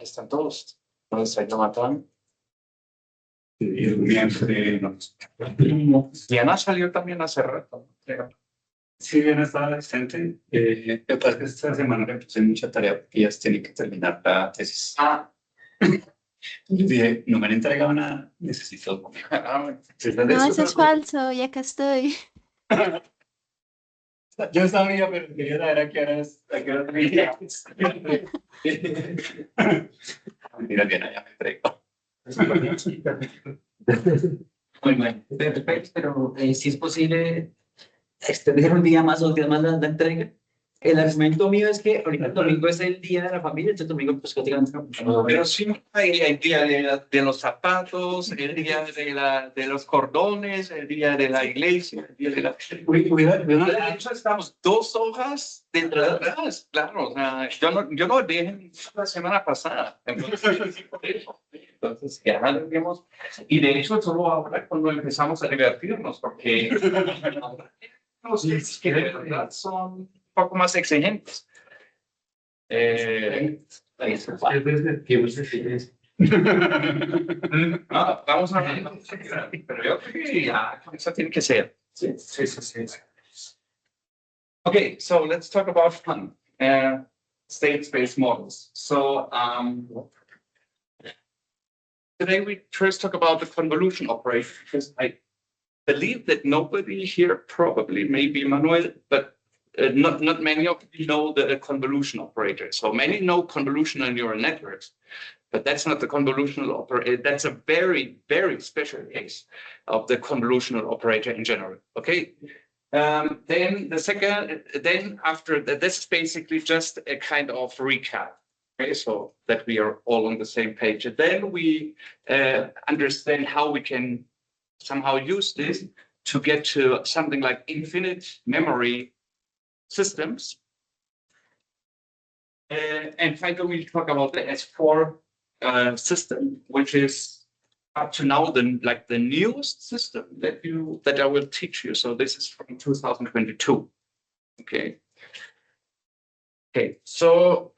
están todos. Entonces, ahí lo matan. Diana salió también hace rato. Sí, Diana estaba adolescente. Lo que pasa es que esta semana le puse mucha tarea porque ellas tienen que terminar la tesis. Yo dije, no me han entregado nada, necesito comer. No, eso es falso, y acá estoy. Yo sabía, pero quería saber a qué hora venía. Mira, Diana ya me entregó. Muy bueno, perfecto, pero si es posible extender un día más o 2 días más la entrega. El argumento mío es que ahorita el domingo es el día de la familia, entonces el domingo pues prácticamente no. Pero sí hay el día de los zapatos, el día de los cordones, el día de la iglesia, el día de la... De hecho, estamos 2 hojas dentro de atrás, claro. O sea, yo no dejé la semana pasada. Entonces ya lo vimos. Y de hecho, solo ahora cuando empezamos a divertirnos, porque los que de verdad son un poco más exigentes. Vamos a ver, pero yo creo que ya, eso tiene que ser. Sí. Okay, so let's talk about fun. State space models. So today we first talk about the convolution operator, because I believe that nobody here, probably maybe Manuel, but not many of you know the convolution operator. So many know convolutional neural networks, but that's not the convolutional operator. That's a very, very special case of the convolutional operator in general. Okay. Then the second, then after that, this is basically just a kind of recap. Okay, so that we are all on the same page. And then we understand how we can somehow use this to get to something like infinite memory systems. And finally, we'll talk about the S4 system, which is up to now the newest system that I will teach you. So this is from 2022. Okay. So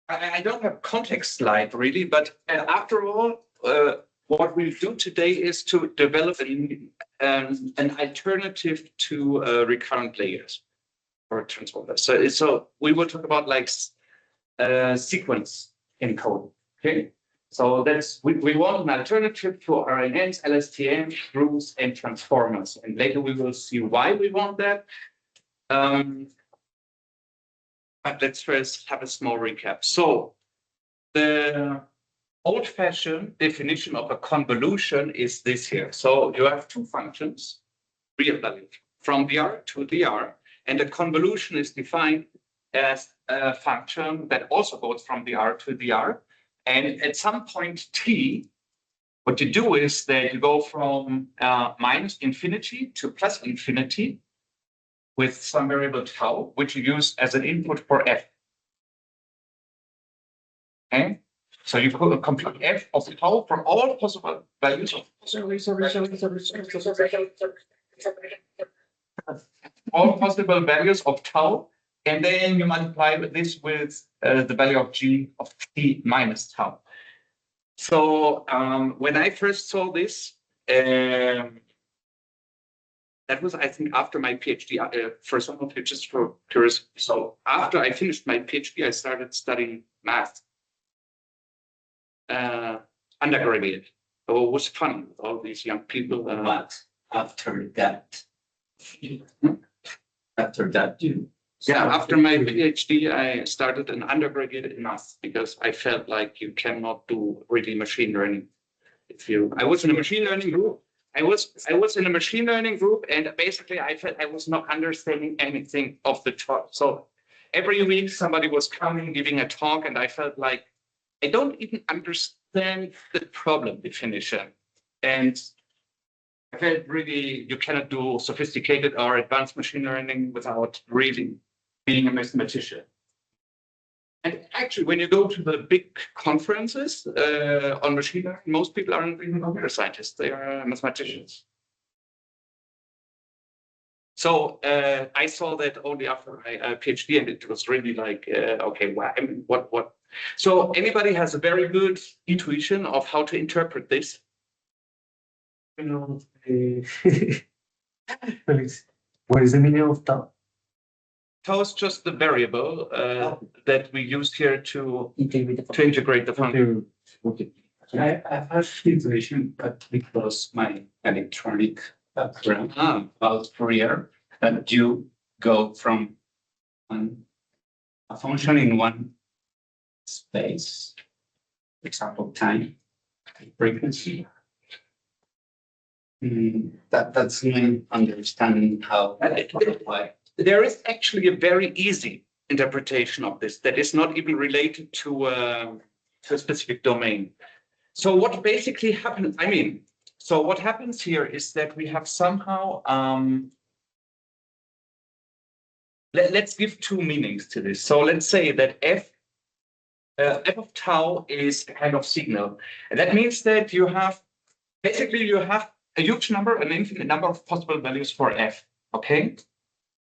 I don't have context slide really, but after all, what we'll do today is to develop an alternative to recurrent layers for transformers. So we will talk about like sequence encoding. Okay, so that's we want an alternative to RNNs, LSTM, groups, and transformers, and later we will see why we want that. But let's first have a small recap. So the old-fashioned definition of a convolution is this here. So you have 2 functions, real value, from dr to dr, and a convolution is defined as a function that also goes from dr to dr. And at some point t, what you do is that you go from minus infinity to plus infinity with some variable tau, which you use as an input for f. Okay? So you could compute f of tau from all possible values of all possible values of tau, and then you multiply this with the value of g of t minus tau. So when I first saw this, that was, I think, after my PhD. For some of you, just for curiosity. So after I finished my PhD, I started studying math. Undergraduate. So it was fun with all these young people. But after that, After my PhD, I started an undergraduate in math because I felt like you cannot do really machine learning. I was in a machine learning group. I was in a machine learning group, and basically I felt I was not understanding anything of the talk. So every week somebody was coming, giving a talk, and I felt like I don't even understand the problem definition. And I felt really you cannot do sophisticated or advanced machine learning without really being a mathematician. And actually, when you go to the big conferences on machine learning, most people aren't even computer scientists, they are mathematicians. So I saw that only after my PhD, and it was really like, okay, wow, I mean, what? So anybody has a very good intuition of how to interpret this? You know, what is the meaning of tau? Tau is just the variable that we use here to integrate the function. Okay. I have intuition, but because my electronic background about Fourier, that you go from a function in one space, for example, time, frequency. That's my understanding how why. There is actually a very easy interpretation of this that is not even related to a specific domain. So what basically happens, so what happens here is that we have somehow, let's give two meanings to this. So let's say that f of tau is a kind of signal. And that means that you have a huge number, an infinite number of possible values for f, okay?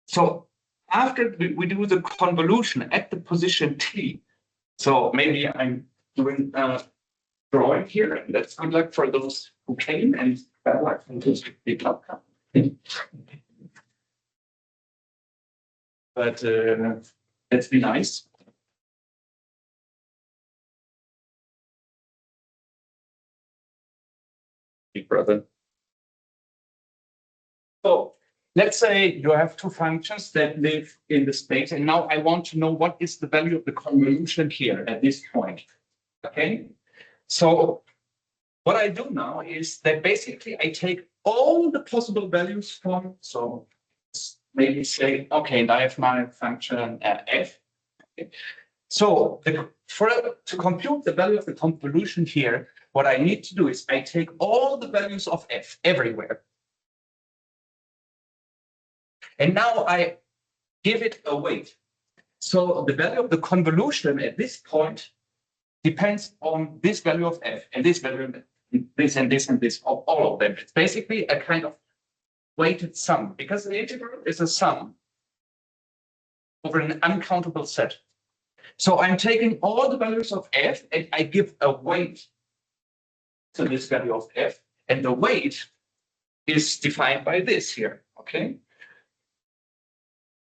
So after we do the convolution at the position t, so maybe I'm doing drawing here, and that's good luck for those who came, and bad luck for those who did not come. But let's be nice. Big brother. So let's say you have two functions that live in the space, and now I want to know what is the value of the convolution here at this point. Okay, so what I do now is that basically I take all the possible values from, so maybe say, okay, and I have my function f. Okay. So to compute the value of the convolution here, what I need to do is I take all the values of f everywhere. And now I give it a weight. So the value of the convolution at this point depends on this value of f and this value of this and this and this, of all of them. It's basically a kind of weighted sum, because an integral is a sum over an uncountable set. So I'm taking all the values of f and I give a weight to this value of f, and the weight is defined by this here, okay?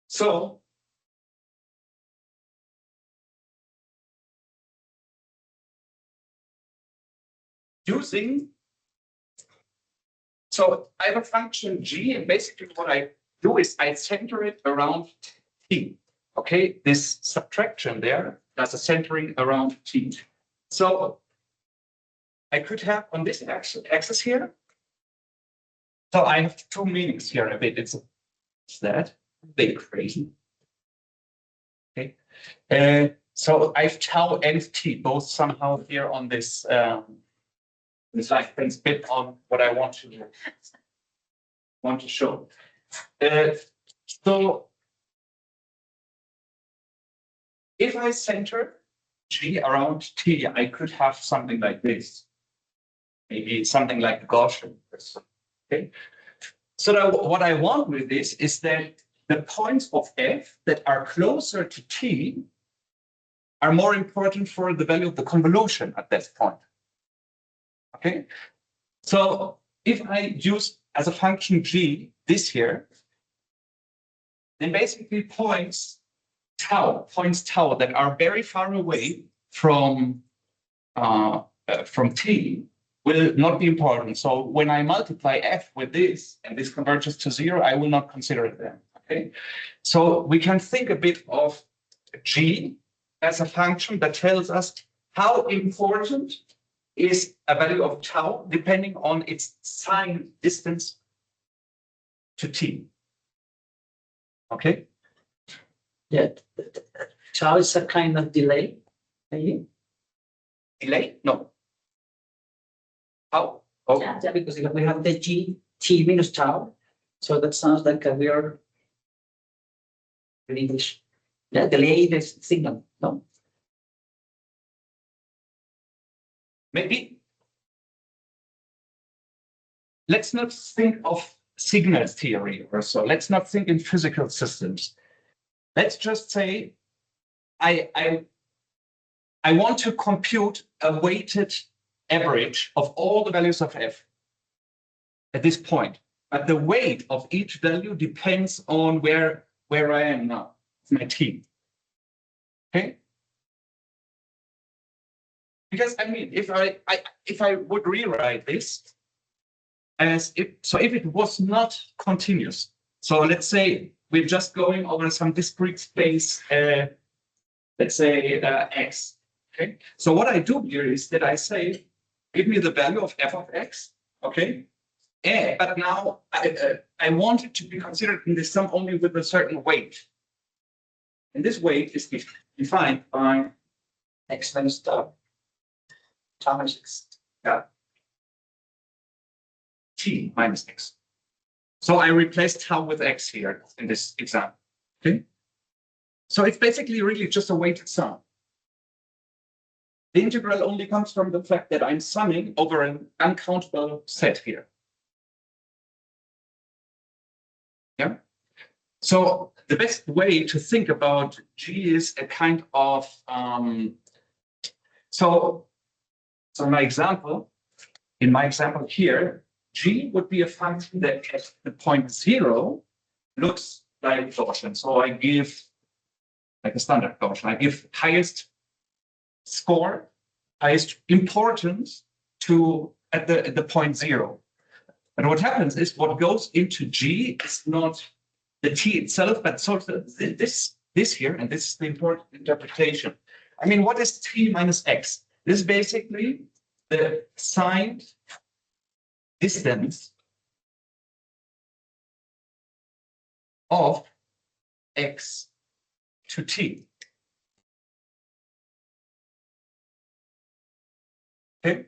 So so I have a function g, and basically what I do is I center it around t. Okay, this subtraction there does a centering around t. So I could have on this axis here. So I have two meanings here a bit. It's that big crazy. Okay, so I have tau and t both somehow here on this. This depends a bit on what I want to show. So if I center g around t, I could have something like this. Maybe something like Gaussian. Okay. So what I want with this is that the points of f that are closer to t are more important for the value of the convolution at that point. Okay, so if I use as a function g this here, then basically points tau that are very far away from t will not be important. So when I multiply f with this and this converges to 0, I will not consider them. Okay, so we can think a bit of g as a function that tells us how important is a value of tau depending on its sign distance to t. Okay? Yeah, tau is a kind of delay. Maybe? Delay? No. How? Oh. Yeah, because we have the t minus tau. So that sounds like we are in English. Yeah, delay the signal. No? Maybe let's not think of signal theory or so. Let's not think in physical systems. Let's just say I want to compute a weighted average of all the values of f at this point. But the weight of each value depends on where I am now, my t. Okay? Because I mean, if I would rewrite this as if it was not continuous. So let's say we're just going over some discrete space, let's say x. Okay. So what I do here is that I say, give me the value of f of x. Okay. But now I want it to be considered in this sum only with a certain weight. And this weight is defined by X minus tau. Tau minus X. t minus x. So I replaced tau with x here in this example. Okay. So it's basically really just a weighted sum. The integral only comes from the fact that I'm summing over an uncountable set here. Yeah. So the best way to think about G is a kind of so in my example here, G would be a function that at the point 0 looks like Gaussian. So I give like a standard Gaussian. I give highest score, highest importance to at the point 0. And what happens is what goes into G is not the t itself, but sort of this here, and this is the important interpretation. I mean, what is t minus x? This is basically the signed distance of x to t. Okay.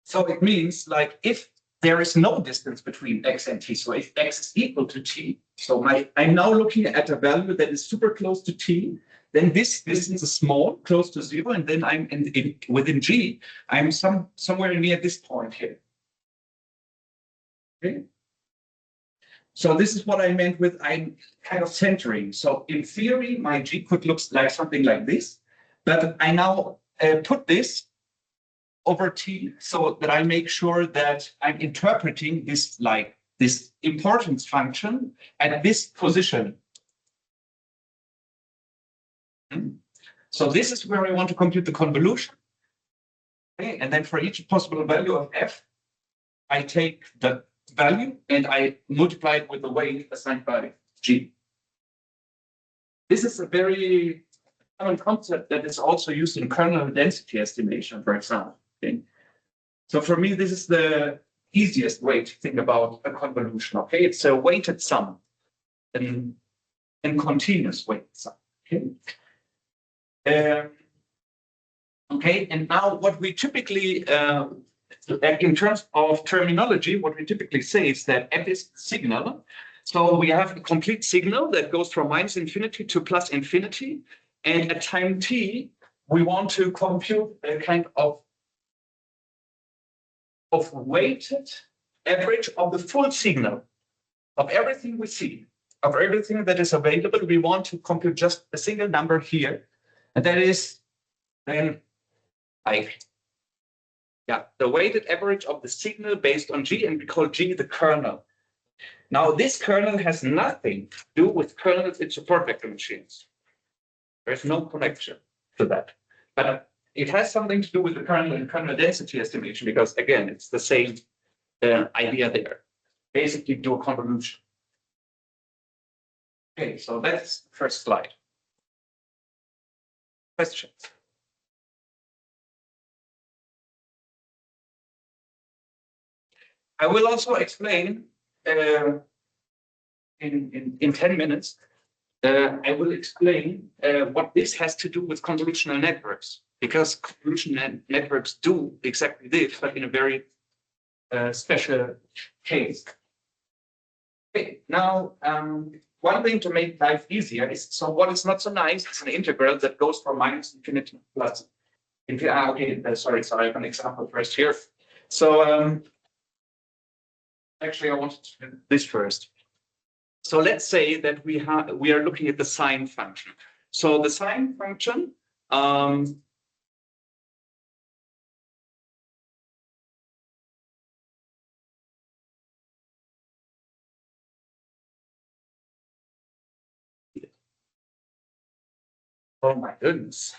So it means like if there is no distance between x and t, so if x is equal to t, so I'm now looking at a value that is super close to t, then this distance is small, close to 0, and then I'm within G, I'm somewhere near this point here. Okay. So this is what I meant with I'm kind of centering. So in theory, my G could look like something like this, but I now put this over t so that I make sure that I'm interpreting this like this importance function at this position. So this is where I want to compute the convolution. Okay, and then for each possible value of f, I take the value and I multiply it with the weight assigned by G. This is a very common concept that is also used in kernel density estimation, for example. Okay. So for me, this is the easiest way to think about a convolution. Okay, it's a weighted sum, and continuous weighted sum. Okay. Okay, and now what we typically, in terms of terminology, what we typically say is that f is the signal. So we have a complete signal that goes from minus infinity to plus infinity, and at time t, we want to compute a kind of weighted average of the full signal, of everything we see, of everything that is available. We want to compute just a single number here, and that is then like, yeah, the weighted average of the signal based on G, and we call G the kernel. Now, this kernel has nothing to do with kernels in support vector machines. There's no connection to that. But it has something to do with the kernel and kernel density estimation, because again, it's the same idea there. Basically, do a convolution. Okay, so that's the first slide. Questions? I will also explain in 10 minutes. I will explain what this has to do with convolutional networks, because convolutional networks do exactly this, but in a very special case. Okay, now one thing to make life easier is, so what is not so nice is an integral that goes from minus infinity to plus infinity. Okay, sorry, I have an example first here. So Actually, I wanted to do this first. So let's say that we are looking at the sine function. So the sine function, oh my goodness.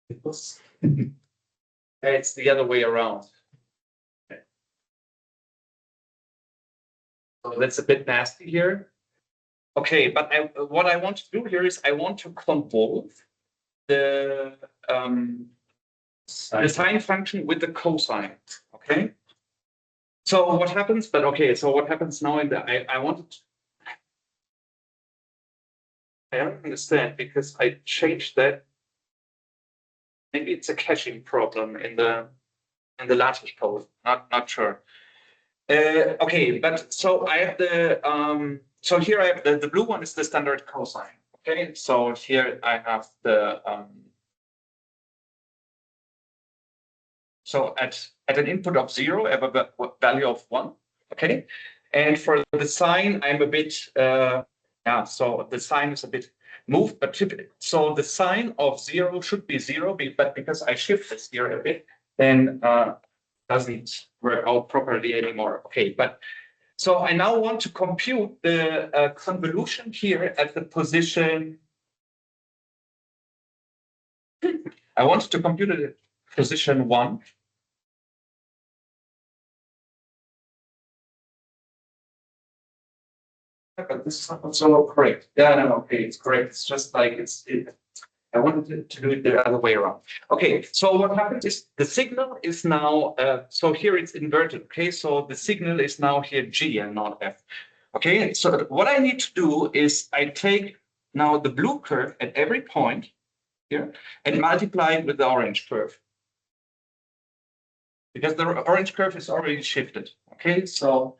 It's the other way around. Okay. So that's a bit nasty here. Okay, but what I want to do here is I want to convolve the sine function with the cosine. Okay. So what happens? But okay, so what happens now? I wanted to, I don't understand because I changed that. Maybe it's a caching problem in the LaTeX code. Not sure. Okay, but so I have the so here I have the blue one is the standard cosine. Okay, so here I have the so at an input of 0, I have a value of 1. Okay, and for the sine, I'm a bit yeah. So the sine is a bit moved, but so the sine of 0 should be 0, but because I shift this here a bit, then doesn't work out properly anymore. Okay, but so I now want to compute the convolution here at the position. I want to compute it at position 1. But this is not so correct. Yeah, no, okay, it's correct. It's just like I wanted to do it the other way around. Okay, so what happens is the signal is now, so here it's inverted. Okay, so the signal is now here G and not F. Okay, so what I need to do is I take now the blue curve at every point here and multiply it with the orange curve. Because the orange curve is already shifted. Okay, so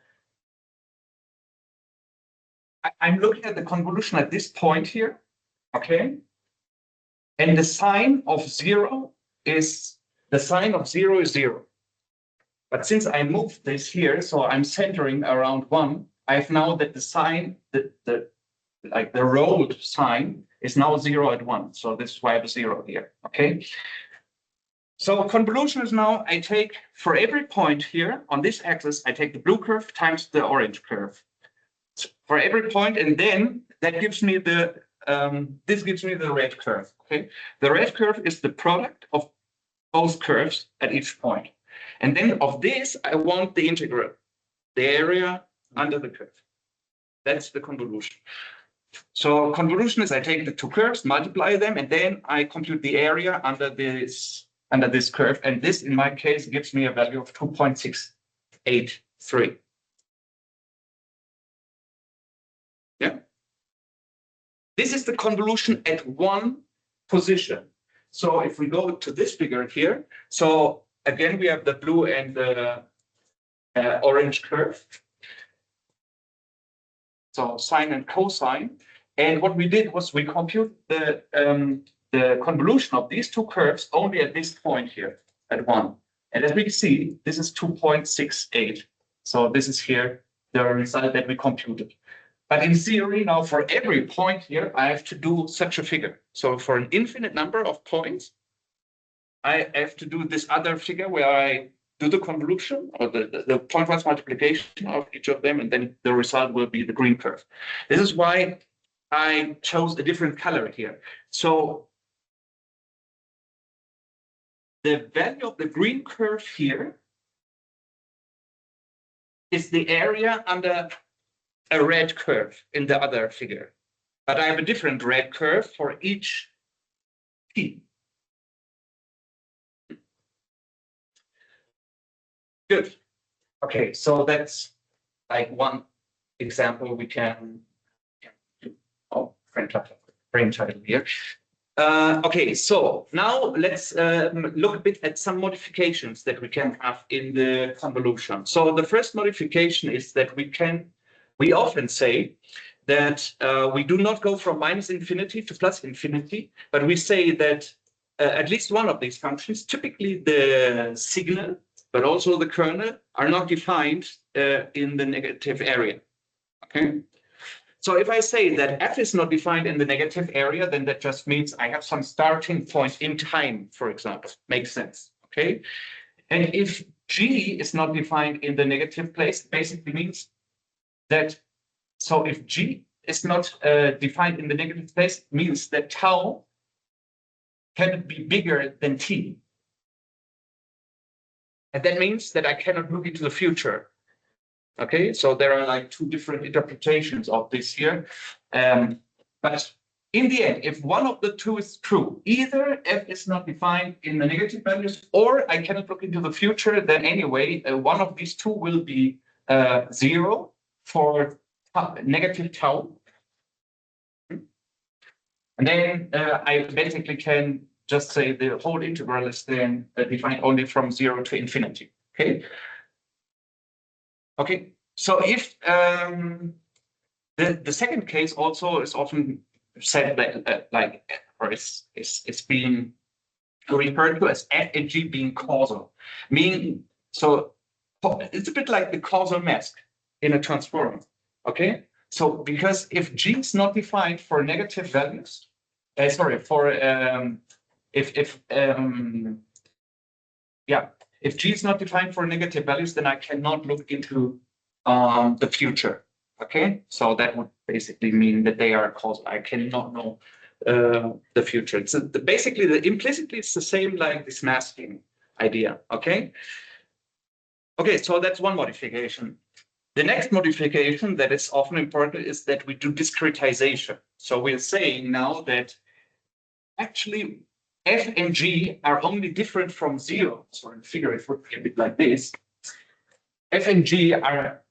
I'm looking at the convolution at this point here. Okay. And the sine of 0 is 0. But since I moved this here, so I'm centering around 1, I have now that the sine, the rolled sine is now 0 at 1. So this is why I have a 0 here. Okay. So convolution is now I take for every point here on this axis, I take the blue curve times the orange curve. For every point, and then that gives me the this gives me the red curve. Okay, the red curve is the product of both curves at each point, and then of this I want the integral, the area under the curve. That's the convolution. So convolution is I take the two curves, multiply them, and then I compute the area under this curve, and this in my case gives me a value of 2.683. Yeah. This is the convolution at one position. So if we go to this figure here, so again, we have the blue and the orange curve. So sine and cosine. And what we did was we compute the convolution of these two curves only at this point here at 1. And as we see, this is 2.68. So this is here the result that we computed. But in theory, now for every point here, I have to do such a figure. So for an infinite number of points, I have to do this other figure where I do the convolution or the pointwise multiplication of each of them, and then the result will be the green curve. This is why I chose a different color here. So the value of the green curve here is the area under a red curve in the other figure. But I have a different red curve for each p. Good. Okay, so that's like one example we can. Oh, frame title here. Okay, so now let's look a bit at some modifications that we can have in the convolution. So the first modification is that we often say that we do not go from -infinity to +infinity, but we say that at least one of these functions, typically the signal, but also the kernel are not defined in the negative area. Okay. So if I say that f is not defined in the negative area, then that just means I have some starting point in time, for example. Makes sense. Okay. And if g is not defined in the negative place, basically means that, so if g is not defined in the negative place, means that tau can be bigger than t. And that means that I cannot look into the future. Okay, so there are like two different interpretations of this here. But in the end, if one of the two is true, either f is not defined in the negative values, or I cannot look into the future, then anyway, one of these two will be 0 for negative tau. And then I basically can just say the whole integral is then defined only from 0 to infinity. Okay. Okay. So if the second case also is often said like or is being referred to as f and g being causal, meaning so it's a bit like the causal mask in a transformer. Okay. So because if g is not defined for negative values, if g is not defined for negative values, then I cannot look into the future. Okay, so that would basically mean that they are causal. I cannot know the future. It's basically implicitly it's the same like this masking idea. Okay. Okay, so that's one modification. The next modification that is often important is that we do discretization. So we're saying now that actually f and g are only different from 0. So in the figure it would be a bit like this. F and g are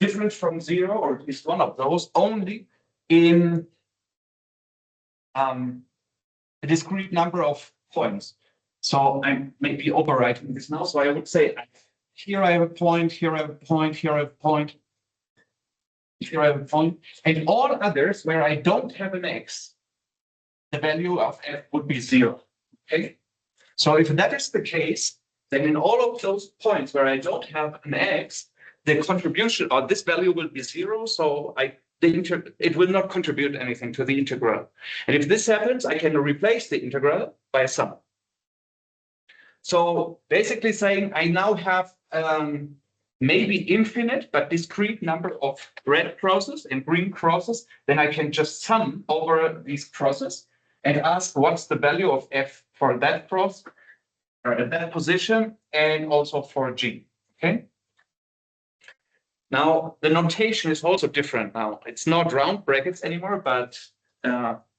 different from 0, or at least one of those, only in a discrete number of points. So I'm maybe overwriting this now. So I would say here I have a point, here I have a point, here I have a point, here I have a point, and all others where I don't have an x, the value of f would be 0. Okay. So if that is the case, then in all of those points where I don't have an x, the contribution or this value will be 0. So it will not contribute anything to the integral. And if this happens, I can replace the integral by a sum. So basically saying I now have maybe infinite but discrete number of red crosses and green crosses, then I can just sum over these crosses and ask what's the value of f for that cross or at that position and also for g. Okay. Now the notation is also different now. It's not round brackets anymore, but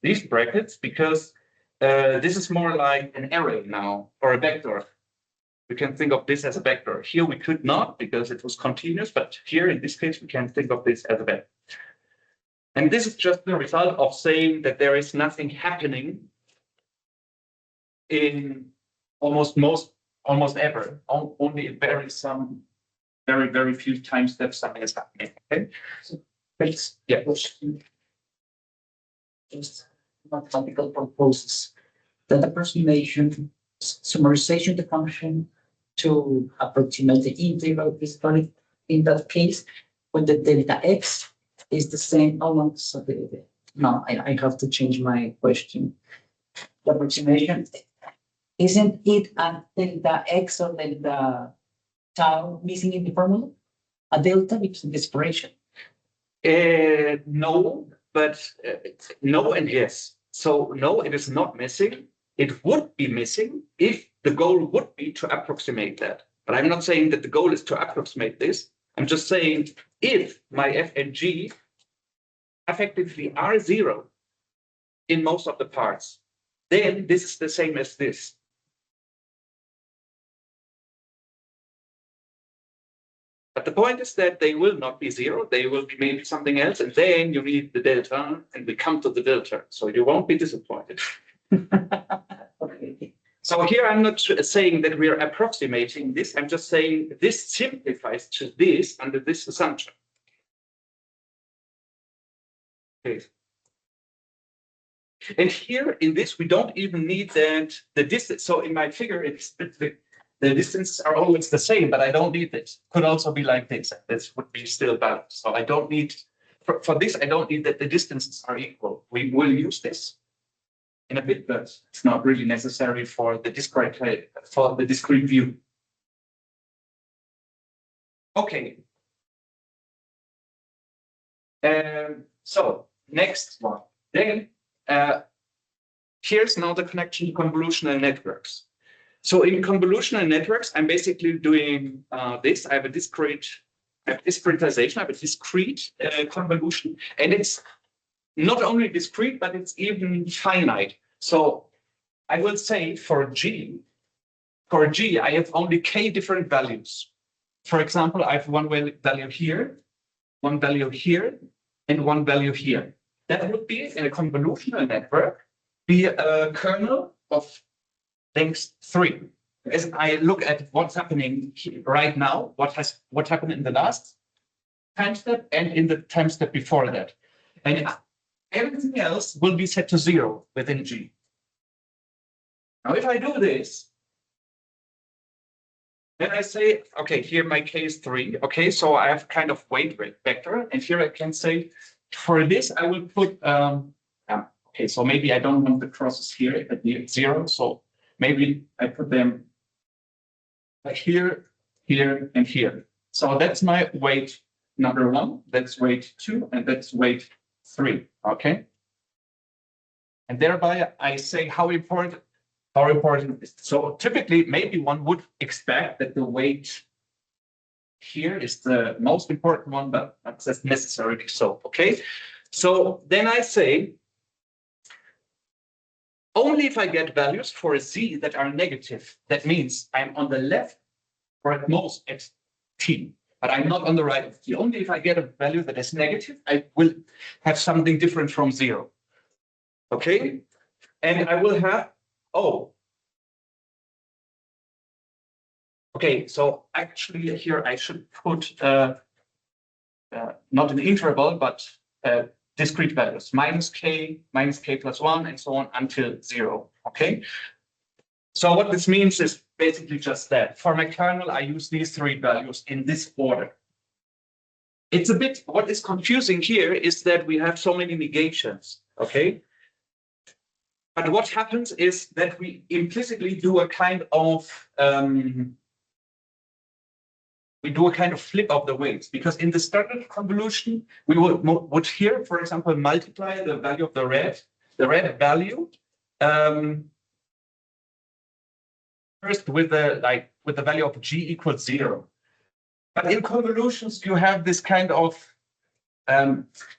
these brackets, because this is more like an array now or a vector. We can think of this as a vector. Here we could not because it was continuous, but here in this case we can think of this as a vector. And this is just the result of saying that there is nothing happening in almost ever. Only it varies some very few times that something is happening. Okay. So, Yeah. just mathematical proposes that approximation, summarization the function to approximate the integral is valid in that case when the delta x is the same. Oh, so no, I have to change my question. The approximation, isn't it a delta x or delta tau missing in the formula? A delta because of desperation. No, but no and yes. So no, it is not missing. It would be missing if the goal would be to approximate that. But I'm not saying that the goal is to approximate this. I'm just saying if my f and g effectively are 0 in most of the parts, then this is the same as this. But the point is that they will not be 0. They will be maybe something else. And then you need the delta and we come to the delta. So you won't be disappointed. Okay. So here I'm not saying that we are approximating this. I'm just saying this simplifies to this under this assumption. Okay. And here in this, we don't even need that the distance. So in my figure, it's the distances are always the same, but I don't need this. Could also be like this. This would be still balanced. So I don't need, for this, I don't need that the distances are equal. We will use this in a bit, but it's not really necessary for the discrete view. Okay. So next one. Then here's now the connection to convolutional networks. So in convolutional networks, I'm basically doing this. I have a discretization. I have a discrete convolution, and it's not only discrete, but it's even finite. So I will say for G, I have only k different values. For example, I have one value here, one value here, and one value here. That would be in a convolutional network, be a kernel of length 3. As I look at what's happening right now, what happened in the last time step and in the time step before that. And everything else will be set to 0 within G. Now, if I do this, then I say, okay, here my k is 3. Okay, so I have kind of weight vector. And here I can say, for this, I will put, okay, so maybe I don't want the crosses here at the 0. So maybe I put them here, here, and here. So that's my weight number 1. That's weight 2, and that's weight 3. Okay. And thereby I say how important is it? So typically, maybe one would expect that the weight here is the most important one, but that's not necessarily so. Okay. So then I say, only if I get values for z that are negative, that means I'm on the left or at most at t, but I'm not on the right of t. Only if I get a value that is negative, I will have something different from 0. Okay? And I will have, oh. Okay, so actually here I should put not an interval, but discrete values, minus k plus 1, and so on until 0. Okay. So what this means is basically just that. For my kernel, I use these 3 values in this order. It's a bit, what is confusing here is that we have so many negations. Okay. But what happens is that we implicitly do a kind of flip of the weights, because in the standard convolution, we would here, for example, multiply the value of the red value first with the value of g equals 0. But in convolutions, you have this kind of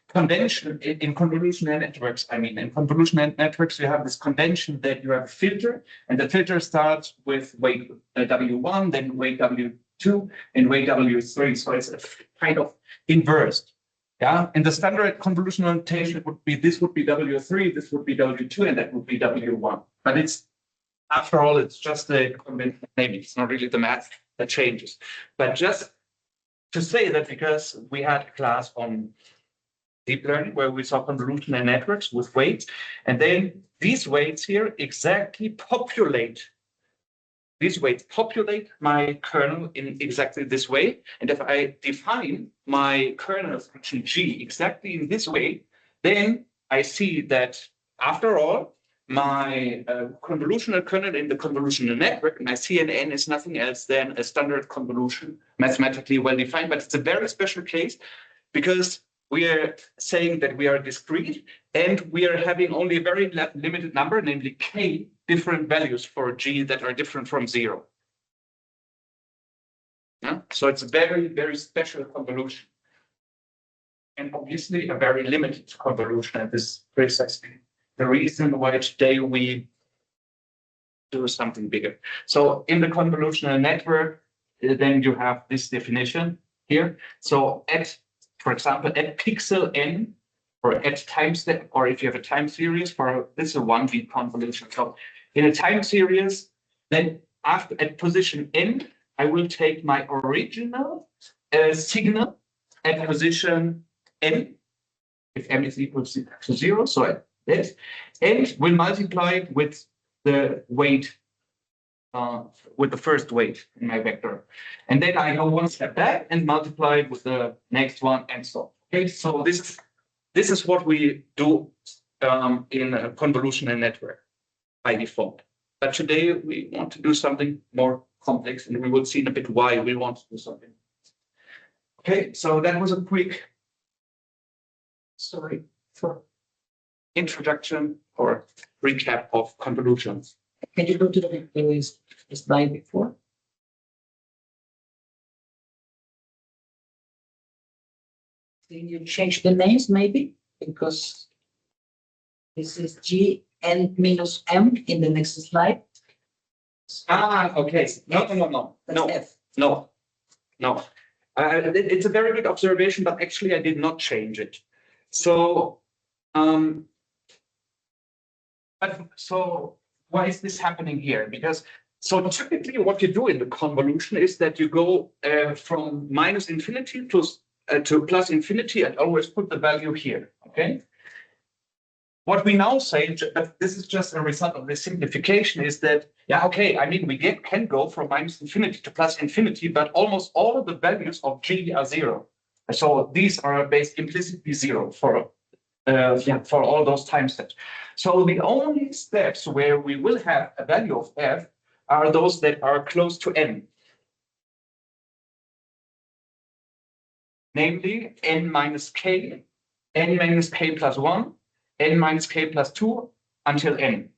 convention in convolutional networks. I mean, in convolutional networks, you have this convention that you have a filter, and the filter starts with weight W1, then weight W2, and weight W3. So it's a kind of inversed. Yeah. In the standard convolutional notation, it would be this would be W3, this would be W2, and that would be W1. But it's, after all, it's just a conventional naming. It's not really the math that changes. But just to say that, because we had a class on deep learning where we saw convolutional networks with weights, and then these weights here exactly populate. These weights populate my kernel in exactly this way. And if I define my kernel function g exactly in this way, then I see that after all, my convolutional kernel in the convolutional network, my CNN is nothing else than a standard convolution, mathematically well defined. But it's a very special case because we are saying that we are discrete and we are having only a very limited number, namely k different values for g that are different from 0. Yeah? So it's a very, very special convolution. And obviously a very limited convolution, and this is precisely the reason why today we do something bigger. So in the convolutional network, then you have this definition here. So at, for example, at pixel n, or at time step, or if you have a time series, for this is a 1-bit convolution. So in a time series, then after at position n, I will take my original signal at position n, if m is equal to 0, so at this, and will multiply it with the weight with the first weight in my vector. And then I go one step back and multiply it with the next one and so on. Okay, so this is what we do in a convolutional network by default. But today we want to do something more complex, and we will see in a bit why we want to do something. Okay, so that was a quick introduction or recap of convolutions. Can you go to the slide before? Can you change the names maybe? Because this is G n minus M in the next slide. Okay. No. That's F. No. It's a very good observation, but actually I did not change it. So, so why is this happening here? Because so typically what you do in the convolution is that you go from minus infinity to plus infinity and always put the value here. Okay. What we now say, but this is just a result of this simplification, is that, yeah, okay, I mean, we can go from minus infinity to plus infinity, but almost all of the values of G are 0. So these are based implicitly 0 for all those time steps. So the only steps where we will have a value of F are those that are close to N. Namely, N minus K plus 1, N minus K plus 2 until N.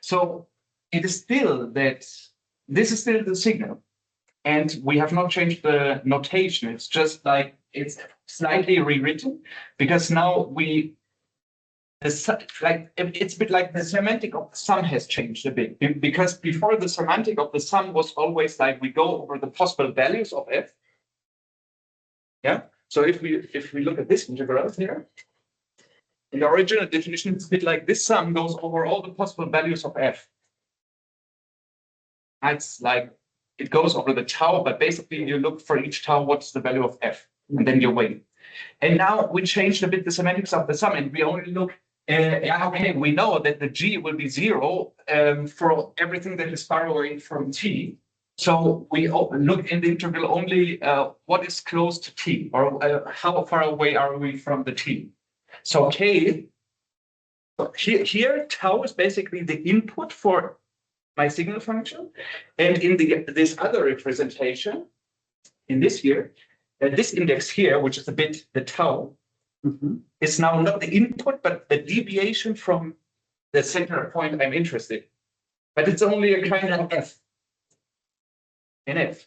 So it is still that this is still the signal. And we have not changed the notation. It's just like it's slightly rewritten because now it's a bit like the semantic of the sum has changed a bit, because before the semantic of the sum was always like we go over the possible values of F. Yeah. So if we look at this integral here, in the original definition, it's a bit like this sum goes over all the possible values of F. It's like it goes over the tau, but basically you look for each tau, what's the value of F, and then you weigh. And now we changed a bit the semantics of the sum, and we only look, okay, we know that the G will be 0 for everything that is far away from T. So we look in the integral only what is close to T, or how far away are we from the T. So K, here tau is basically the input for my signal function. And in this other representation, in this here, this index here, which is a bit the tau, is now not the input, but the deviation from the center point I'm interested in. But it's only a kind of F. In F.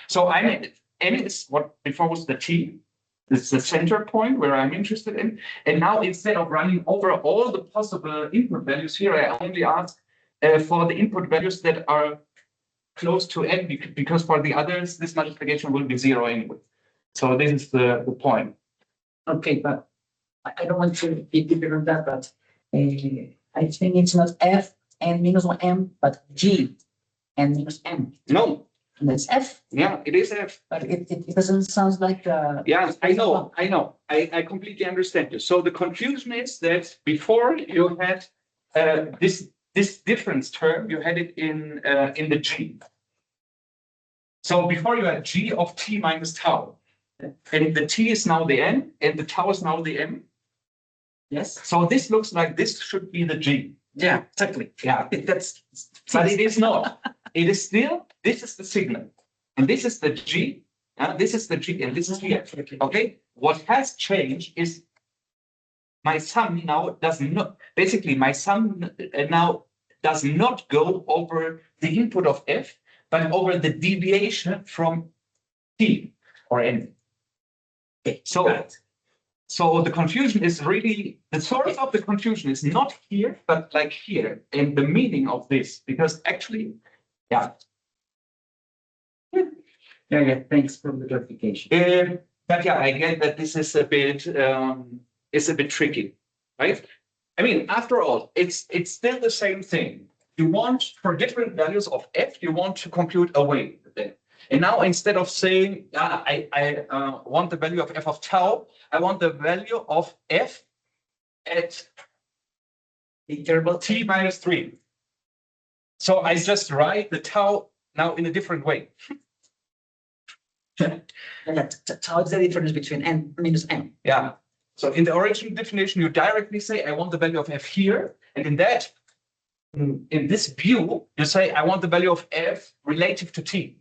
So N is what before was the T. This is the center point where I'm interested in. And now instead of running over all the possible input values here, I only ask for the input values that are close to N, because for the others, this multiplication will be 0 anyway. So this is the point. Okay, but I don't want to be deeper on that, but I think it's not F n minus 1M, but G n minus M. No. And that's F. Yeah, it is F. But it doesn't sound like yeah, I know. I completely understand you. So the confusion is that before you had this difference term, you had it in the G. So before you had G of T minus tau, and the T is now the N, and the tau is now the M. Yes. So this looks like this should be the G. Yeah, exactly. Yeah, but it is not. It is still, this is the signal, and this is the G, this is the G, and this is here. Okay. What has changed is my sum now does not, basically my sum now does not go over the input of F, but over the deviation from T or N. Okay. So the confusion is really, the source of the confusion is not here, but like here, and the meaning of this, because actually, yeah. Thanks for the clarification. But yeah, I get that this is a bit tricky, right? I mean, after all, it's still the same thing. You want, for different values of F, you want to compute a weight. And now instead of saying, I want the value of F of tau, I want the value of F at interval T minus 3. So I just write the tau now in a different way. Tau is the difference between n minus n. Yeah. So in the original definition, you directly say, I want the value of f here. And in this view, you say, I want the value of f relative to t.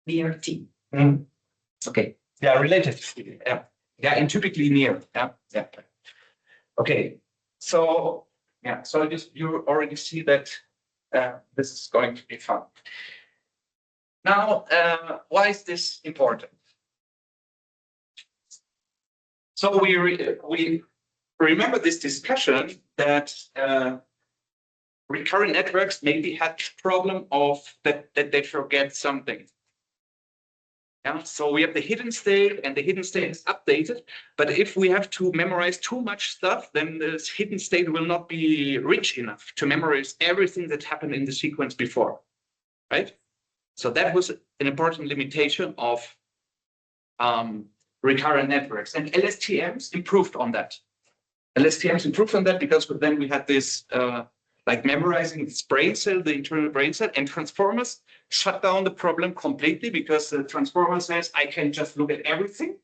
Near t. Mm. Okay. Yeah, relative to t. Yeah. Yeah, and typically near. Yeah. Yeah. Okay. So, yeah, so you already see that this is going to be fun. Now, why is this important? So we remember this discussion that recurrent networks maybe had problem of that they forget something. Yeah, so we have the hidden state, and the hidden state is updated. But if we have to memorize too much stuff, then this hidden state will not be rich enough to memorize everything that happened in the sequence before, right? So that was an important limitation of recurrent networks, and LSTMs improved on that. LSTMs improved on that because then we had this like memorizing this brain cell, the internal brain cell, and transformers shut down the problem completely because the transformer says, I can just look at everything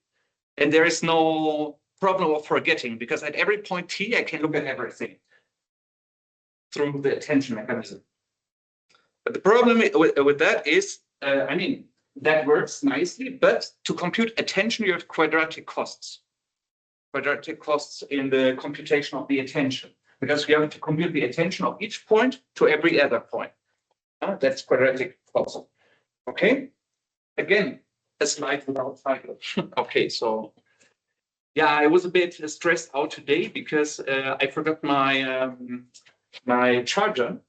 and there is no problem of forgetting because at every point t, I can look at everything through the attention mechanism. But the problem with that is, I mean, that works nicely, but to compute attention, you have quadratic costs. Quadratic costs in the computation of the attention, because you have to compute the attention of each point to every other point. That's quadratic cost. Okay. Again, a slide without title. Okay, so yeah, I was a bit stressed out today because I forgot my my charger.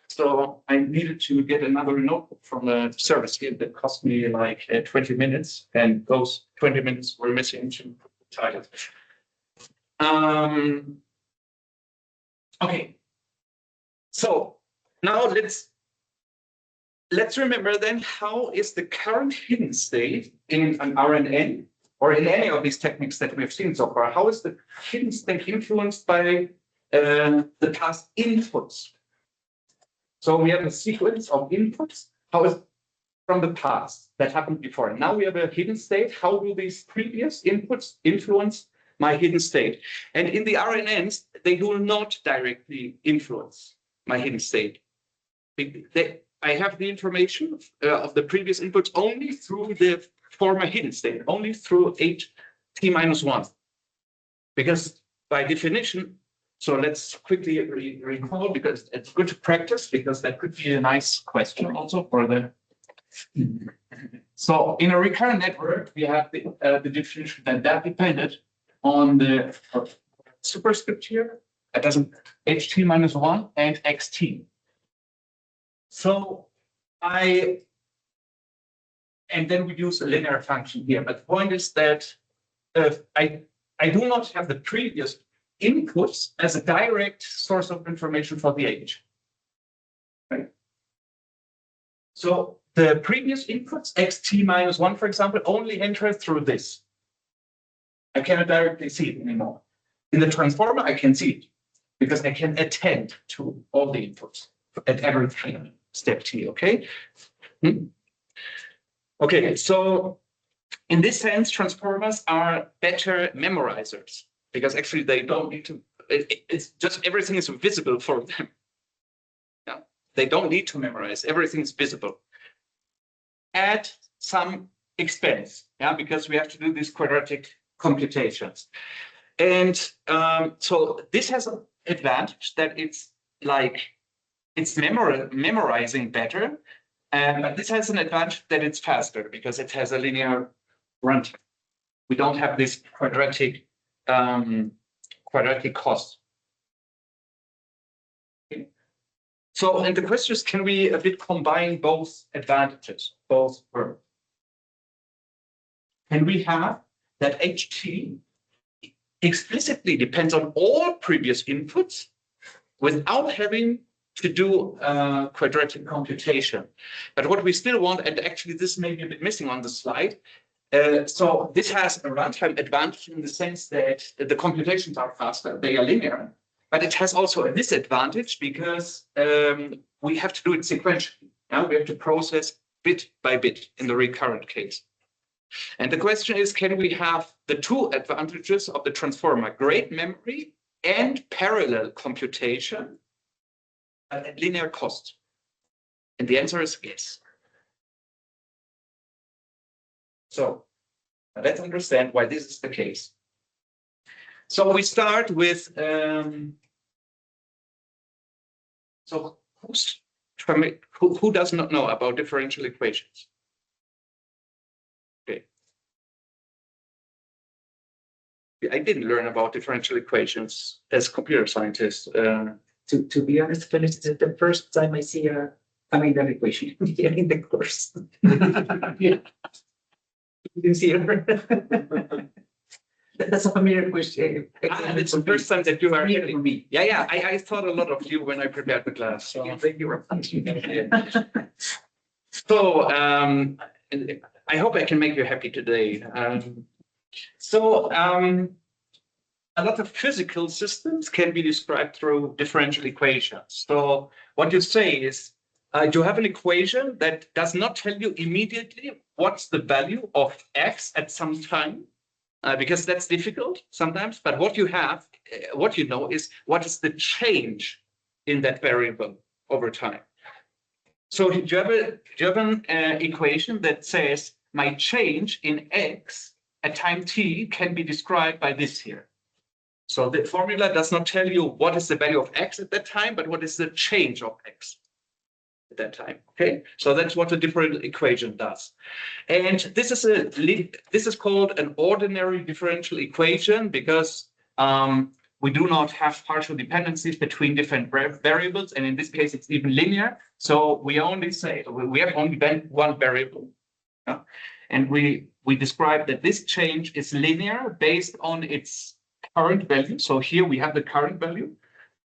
So I needed to get another notebook from the service here that cost me like 20 minutes, and those 20 minutes were missing to the title. Okay, so now let's remember then, how is the current hidden state in an RNN or in any of these techniques that we've seen so far? How is the hidden state influenced by the past inputs? So we have a sequence of inputs. How is from the past that happened before? Now we have a hidden state. How do these previous inputs influence my hidden state? And in the RNNs, they do not directly influence my hidden state. I have the information of the previous inputs only through the former hidden state, only through t-1. Because by definition, so let's quickly recall, because it's good to practice, because that could be a nice question also for the. So in a recurrent network, we have the definition that depended on the superscript here. It doesn't ht-1 and xt. So and then we use a linear function here. But the point is that I do not have the previous inputs as a direct source of information for the age. Right? So the previous inputs, xt-1, for example, only enter through this. I cannot directly see it anymore. In the transformer, I can see it because I can attend to all the inputs at every step t, okay? Okay, so in this sense, transformers are better memorizers, because actually they don't need to, it's just everything is visible for them. Yeah, they don't need to memorize, everything is visible. At some expense, yeah, because we have to do these quadratic computations. And so this has an advantage that it's like, it's memorizing better, but this has an advantage that it's faster because it has a linear runtime. We don't have this quadratic cost. Okay. So, and the question is, can we a bit combine both advantages, both words? Can we have that HT explicitly depends on all previous inputs without having to do quadratic computation? But what we still want, and actually this may be a bit missing on the slide, so this has a runtime advantage in the sense that the computations are faster, they are linear, but it has also a disadvantage because we have to do it sequentially. Now we have to process bit by bit in the recurrent case. And the question is, can we have the two advantages of the transformer, great memory and parallel computation at linear cost? And the answer is yes. So let's understand why this is the case. So we start with, so who does not know about differential equations? Okay. I didn't learn about differential equations as a computer scientist. To be honest, Felix, this is the first time I see a that equation here in the course. Yeah. This year. That's a familiar question. It's the first time that you are here for me. Yeah. I thought a lot of you when I prepared the class. So Thank you very much. So I hope I can make you happy today. A lot of physical systems can be described through differential equations. So what you say is you have an equation that does not tell you immediately what's the value of x at some time, because that's difficult sometimes. But what you have, what you know is what is the change in that variable over time. So you have an equation that says my change in x at time t can be described by this here. So the formula does not tell you what is the value of x at that time, but what is the change of x at that time. Okay, so that's what a differential equation does. And this is called an ordinary differential equation because we do not have partial dependencies between different variables, and in this case it's even linear. So we only say we have only one variable, and we describe that this change is linear based on its current value. So here we have the current value,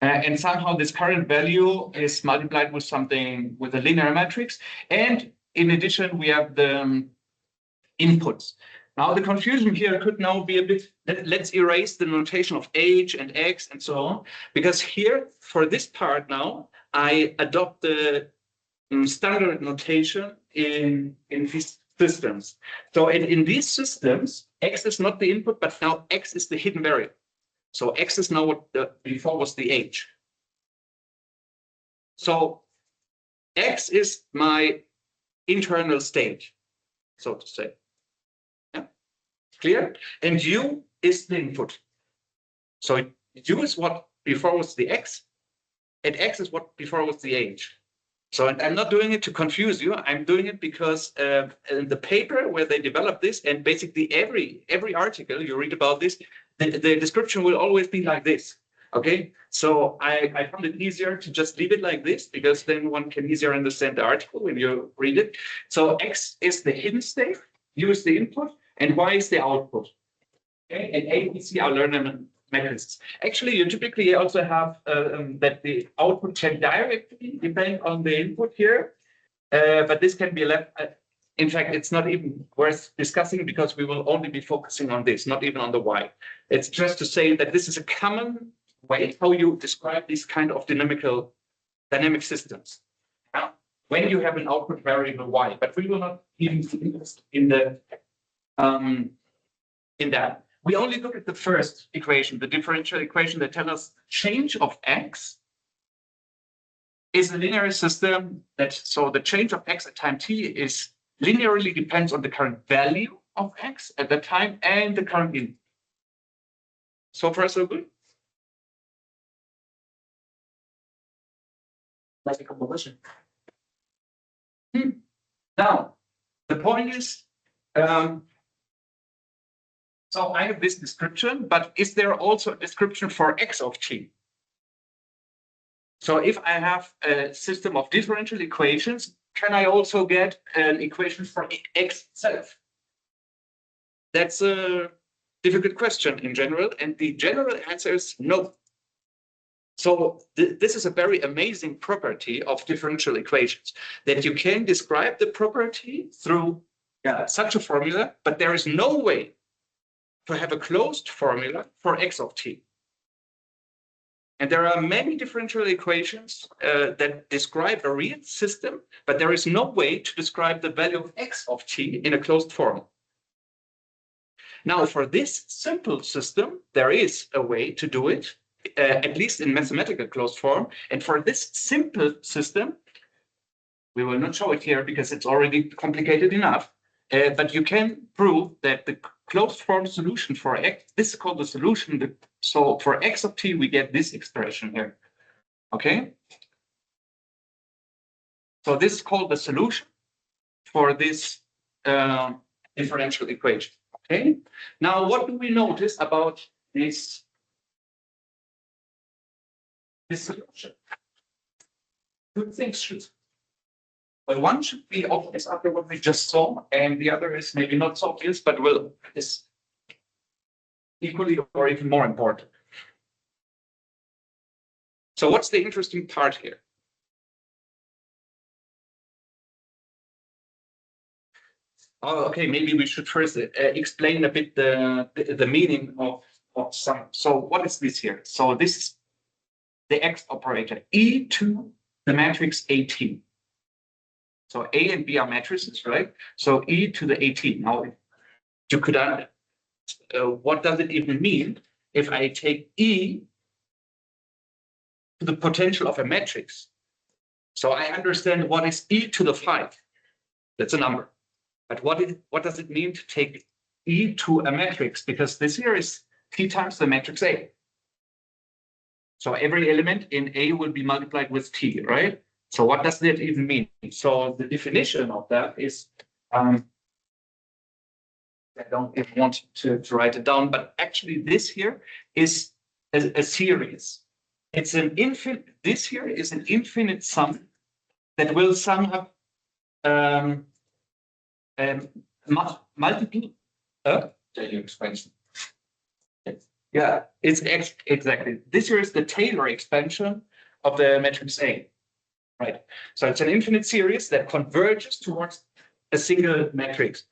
and somehow this current value is multiplied with something with a linear matrix. And in addition, we have the inputs. Now the confusion here could now be a bit, let's erase the notation of h and x and so on, because here for this part now, I adopt the standard notation in these systems. So in these systems, x is not the input, but now x is the hidden variable. So x is now what before was the h. So x is my internal state, so to say. Yeah, clear? And u is the input. So u is what before was the x, and x is what before was the h. So I'm not doing it to confuse you. I'm doing it because in the paper where they developed this, and basically every article you read about this, the description will always be like this. Okay, so I found it easier to just leave it like this because then one can easier understand the article when you read it. So x is the hidden state, u is the input, and y is the output. Okay, and a, b, c are learner mechanisms. Actually, you typically also have that the output can directly depend on the input here, but this can be left. In fact, it's not even worth discussing because we will only be focusing on this, not even on the y. It's just to say that this is a common way how you describe these kind of dynamic systems. When you have an output variable y, but we will not even invest in that. We only look at the first equation, the differential equation that tells us change of x is a linear system that, so the change of x at time t is linearly depends on the current value of x at that time and the current input. So far, so good? Like a composition. Now, the point is, so I have this description, but is there also a description for x of t? So if I have a system of differential equations, can I also get an equation for x itself? That's a difficult question in general, and the general answer is no. So this is a very amazing property of differential equations, that you can describe the property through such a formula, but there is no way to have a closed formula for x of t. And there are many differential equations that describe a real system, but there is no way to describe the value of x of t in a closed form. Now, for this simple system, there is a way to do it, at least in mathematical closed form. And for this simple system, we will not show it here because it's already complicated enough, but you can prove that the closed form solution for x, this is called the solution. So for x of t, we get this expression here. Okay. So this is called the solution for this differential equation. Okay. Now, what do we notice about this solution? Two things should. Well, one should be obvious after what we just saw, and the other is maybe not so obvious, but is equally or even more important. So what's the interesting part here? Oh, okay, maybe we should first explain a bit the meaning of some. So what is this here? So this is the X operator, E to the matrix AT. So A and B are matrices, right? So E to the AT. Now, you could what does it even mean if I take E to the potential of a matrix? So I understand what is E to the 5. That's a number. But what does it mean to take E to a matrix? Because this here is T times the matrix A. So every element in A will be multiplied with T, right? So what does that even mean? So the definition of that is, I don't even want to write it down, but actually this here is a series. It's an infinite, this here is an infinite sum that will sum up multiple Taylor expansion. Yeah, it's exactly. This here is the Taylor expansion of the matrix A. Right. So it's an infinite series that converges towards a single matrix.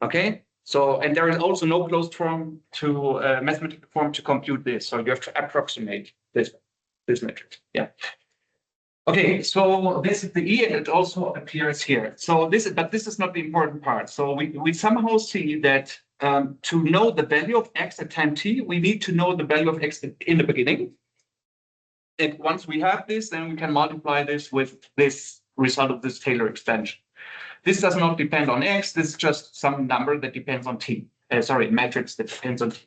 Okay. So, and there is also no closed form to mathematical form to compute this. So you have to approximate this matrix. Yeah. Okay. So this is the E, and it also appears here. So but this is not the important part. So we somehow see that to know the value of x at time t, we need to know the value of x in the beginning. And once we have this, then we can multiply this with this result of this Taylor expansion. This does not depend on x. This is just some number that depends on t. Matrix that depends on t.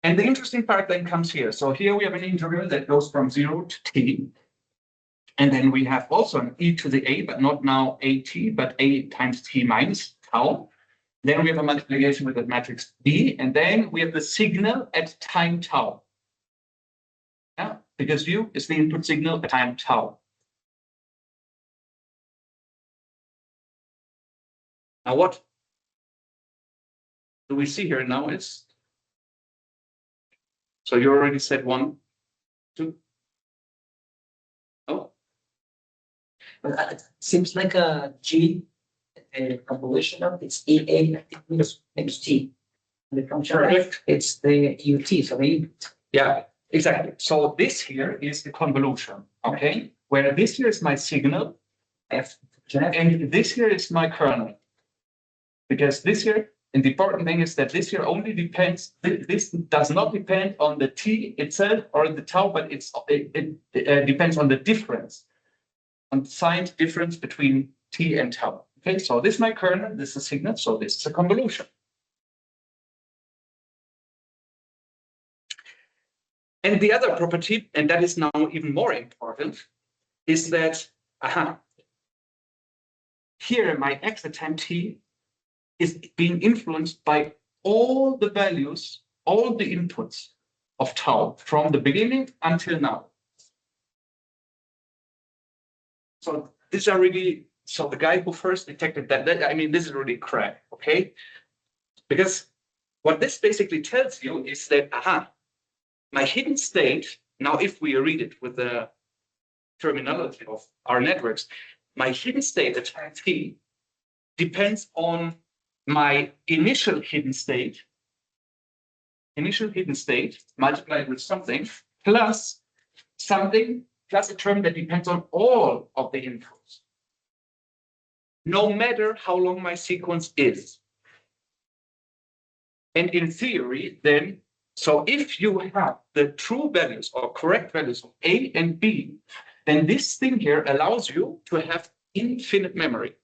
And the interesting part then comes here. So here we have an integral that goes from 0 to t. And then we have also an e to the a, but not now at, but a times t minus tau. Then we have a multiplication with the matrix B. And then we have the signal at time tau. Yeah, because U is the input signal at time tau. Now what do we see here now is, so you already said 1, 2. Oh. It seems like a G convolution of its EA minus T. And the function, Correct. it's the UT, so the input. Yeah, exactly. So this here is the convolution, okay? Where this here is my signal, F. and this here is my kernel. Because this here, and the important thing is that this here only depends, this does not depend on the t itself or the tau, but it depends on the difference, on the signed difference between t and tau. Okay, so this is my kernel, this is a signal, so this is a convolution. And the other property, and that is now even more important, is that here my x at time t is being influenced by all the values, all the inputs of tau from the beginning until now. So these are really, so the guy who first detected that, I mean, this is really crap, okay? Because what this basically tells you is that, my hidden state, now if we read it with the terminology of our networks, my hidden state at time t depends on my initial hidden state multiplied with something, plus something, plus a term that depends on all of the inputs, no matter how long my sequence is. And in theory, then, so if you have the true values or correct values of A and B, then this thing here allows you to have infinite memory.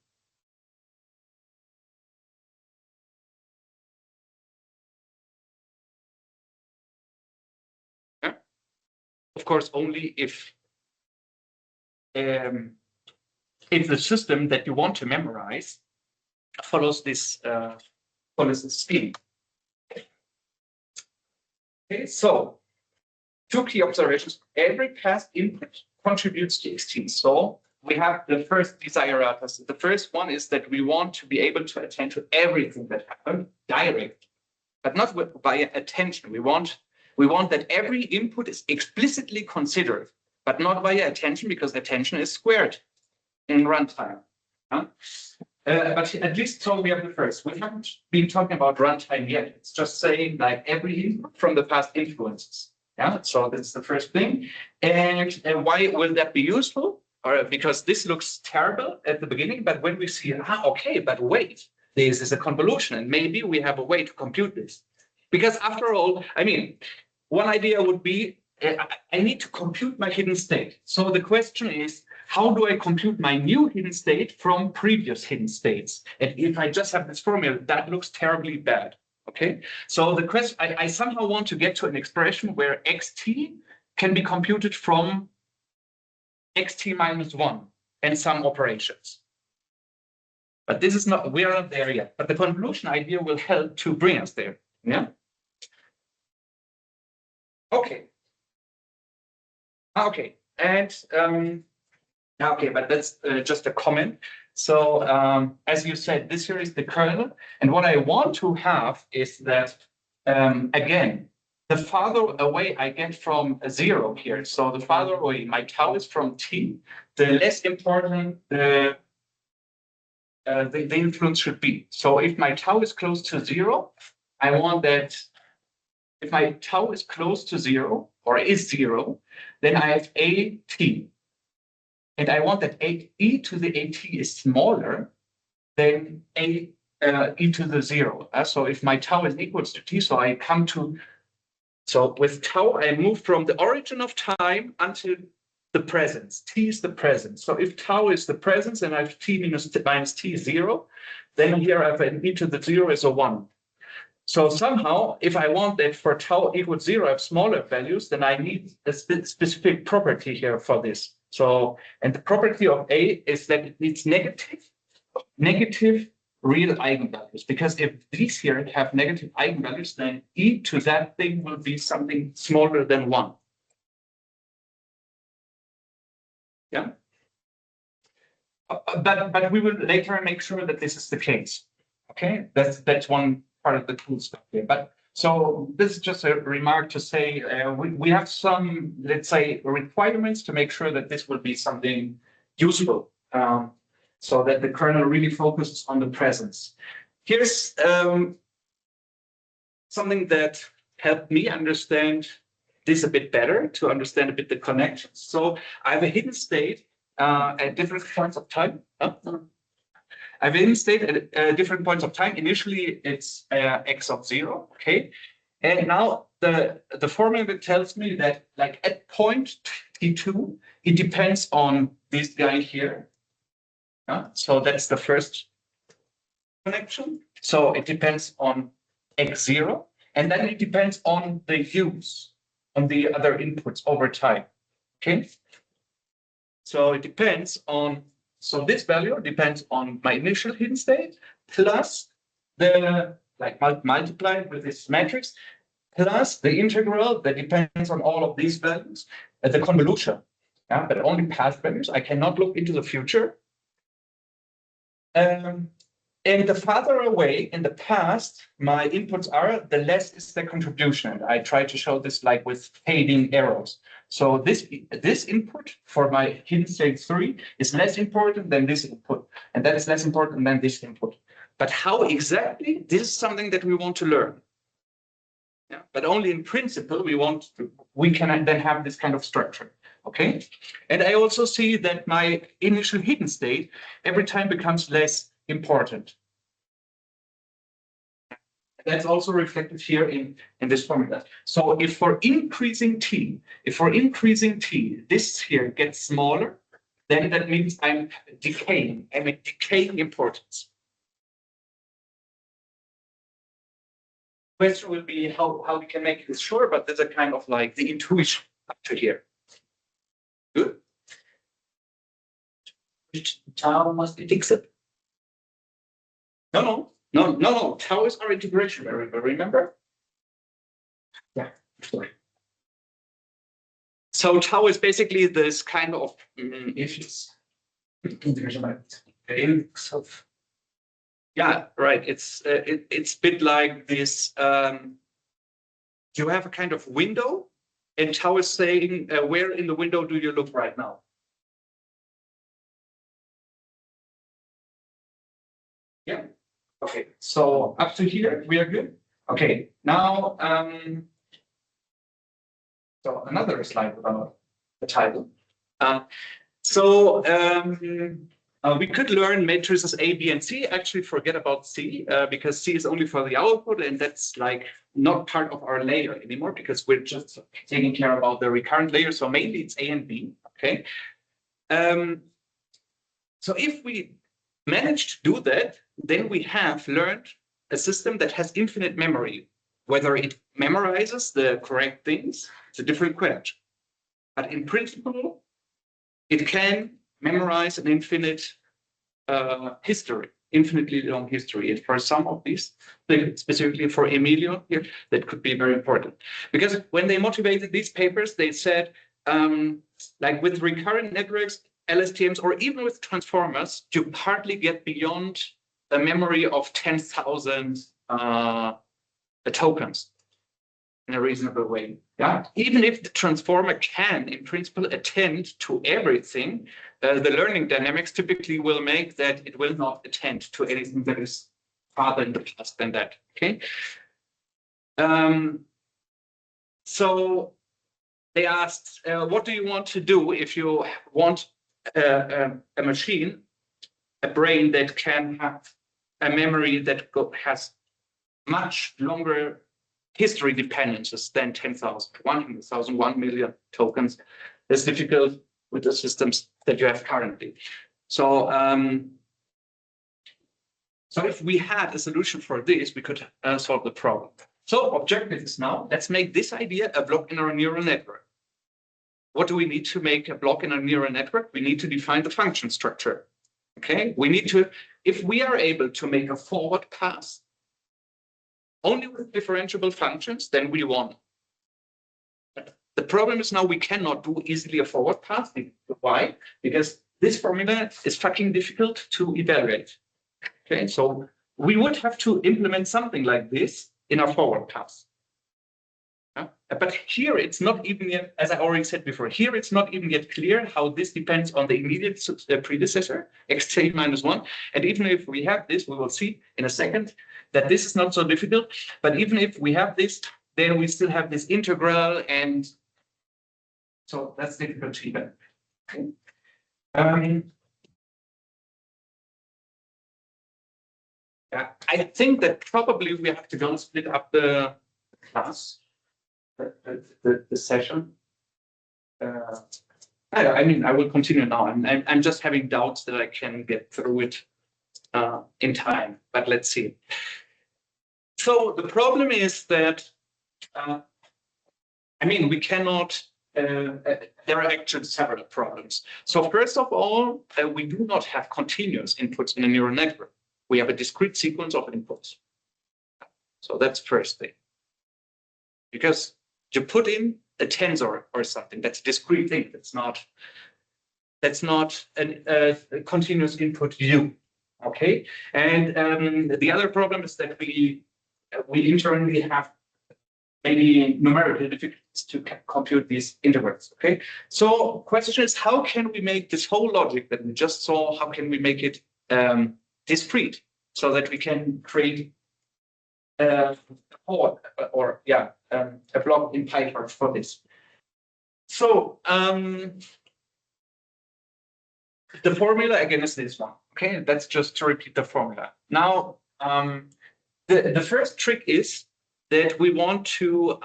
Yeah? Of course, only if the system that you want to memorize follows this scheme. Okay, so 2 key observations. Every past input contributes to XT. So we have the first desiratas. The first one is that we want to be able to attend to everything that happened direct, but not via attention. We want that every input is explicitly considered, but not via attention, because attention is squared in runtime. But at least so we have the first. We haven't been talking about runtime yet. It's just saying like every input from the past influences. Yeah, so that's the first thing. And why will that be useful? Or because this looks terrible at the beginning, but when we see, okay, but wait, this is a convolution, and maybe we have a way to compute this. Because after all, I mean, one idea would be, I need to compute my hidden state. So the question is, how do I compute my new hidden state from previous hidden states? And if I just have this formula, that looks terribly bad. Okay, so the question, I somehow want to get to an expression where xt can be computed from xt minus 1 and some operations. But this is not, we are not there yet. But the convolution idea will help to bring us there. Yeah. Okay. Okay, and okay, but that's just a comment. So as you said, this here is the kernel, and what I want to have is that again, the farther away I get from 0 here. So the farther away my tau is from t, the less important the influence should be. So if my tau is close to 0, I want that. If my tau is close to 0 or is 0, then I have AT. And I want that e to the AT is smaller than e to the 0. So if my tau is equals to t, so I come to, so with tau, I move from the origin of time until the presence. T is the presence. So if tau is the presence and I have t minus t 0, then here I have an e to the 0 is a 1. So somehow, if I want that for tau equals 0, I have smaller values, then I need a specific property here for this. So, and the property of A is that it needs negative real eigenvalues, because if these here have negative eigenvalues, then e to that thing will be something smaller than 1. Yeah. But we will later make sure that this is the case. Okay, that's one part of the cool stuff here. But so this is just a remark to say we have some, let's say, requirements to make sure that this will be something useful, so that the kernel really focuses on the presence. Here's something that helped me understand this a bit better, to understand a bit the connections. So I have a hidden state at different points of time. I have a hidden state at different points of time. Initially, it's x of 0, okay? And now the formula tells me that, like, at point t2, it depends on this guy here. So that's the first connection. So it depends on x0, and then it depends on the use, on the other inputs over time, okay? So it depends on, so this value depends on my initial hidden state plus the, like, multiplied with this matrix, plus the integral that depends on all of these values, the convolution, but only past values. I cannot look into the future. And the farther away in the past my inputs are, the less is the contribution. And I try to show this like with fading arrows. So this input for my hidden state 3 is less important than this input, and that is less important than this input. But how exactly? This is something that we want to learn. Yeah, but only in principle we can then have this kind of structure. Okay, and I also see that my initial hidden state every time becomes less important. That's also reflected here in this formula. So if for increasing t, this here gets smaller, then that means I'm decaying. I'm in decaying importance. Question will be how we can make this sure, but there's a kind of like the intuition up to here. Good. Tau must be fixed. No. Tau is our integration variable, remember? Yeah, sorry. So tau is basically this kind of issues. Integration by itself. Yeah, right. It's a bit like this. You have a kind of window, and tau is saying, where in the window do you look right now? Yeah. Okay. So up to here we are good. Okay. Now, so another slide about the title. We could learn matrices A, B, and C. Actually, forget about C because C is only for the output, and that's like not part of our layer anymore because we're just taking care about the recurrent layer. So mainly it's A and B. Okay. So if we manage to do that, then we have learned a system that has infinite memory. Whether it memorizes the correct things, it's a different question. But in principle, it can memorize an infinite history, infinitely long history. And for some of these, specifically for Emilio here, that could be very important. Because when they motivated these papers, they said, like with recurrent networks, LSTMs, or even with transformers, you partly get beyond a memory of 10,000 tokens in a reasonable way. Yeah, even if the transformer can, in principle, attend to everything, the learning dynamics typically will make that it will not attend to anything that is farther in the past than that. Okay. So they asked, what do you want to do if you want a machine, a brain that can have a memory that has much longer history dependencies than 10,000, 100,000, 1 million tokens. It's difficult with the systems that you have currently. So, so if we had a solution for this, we could solve the problem. So objective is now, let's make this idea a block in our neural network. What do we need to make a block in a neural network? We need to define the function structure. Okay, we need to, if we are able to make a forward pass only with differentiable functions, then we won. The problem is now we cannot do easily a forward pass. Why? Because this formula is fucking difficult to evaluate. Okay, so we would have to implement something like this in a forward pass. But here it's not even yet, as I already said before, here it's not even yet clear how this depends on the immediate predecessor, xj minus 1. And even if we have this, we will see in a second that this is not so difficult. But even if we have this, then we still have this integral, and so that's difficult to even. Okay. Yeah, I think that probably we have to go split up the class. The session. I mean, I will continue now. I'm just having doubts that I can get through it in time, but let's see. So the problem is that, I mean, we cannot, there are actually several problems. So first of all, we do not have continuous inputs in a neural network. We have a discrete sequence of inputs. So that's first thing. Because you put in a tensor or something, that's a discrete thing. That's not a continuous input U. Okay, and the other problem is that we internally have maybe numerical difficulties to compute these intervals. Okay, so question is, how can we make this whole logic that we just saw? How can we make it discrete so that we can create a block in PyTorch for this. So the formula again is this one. Okay, that's just to repeat the formula. Now, the first trick is that we want to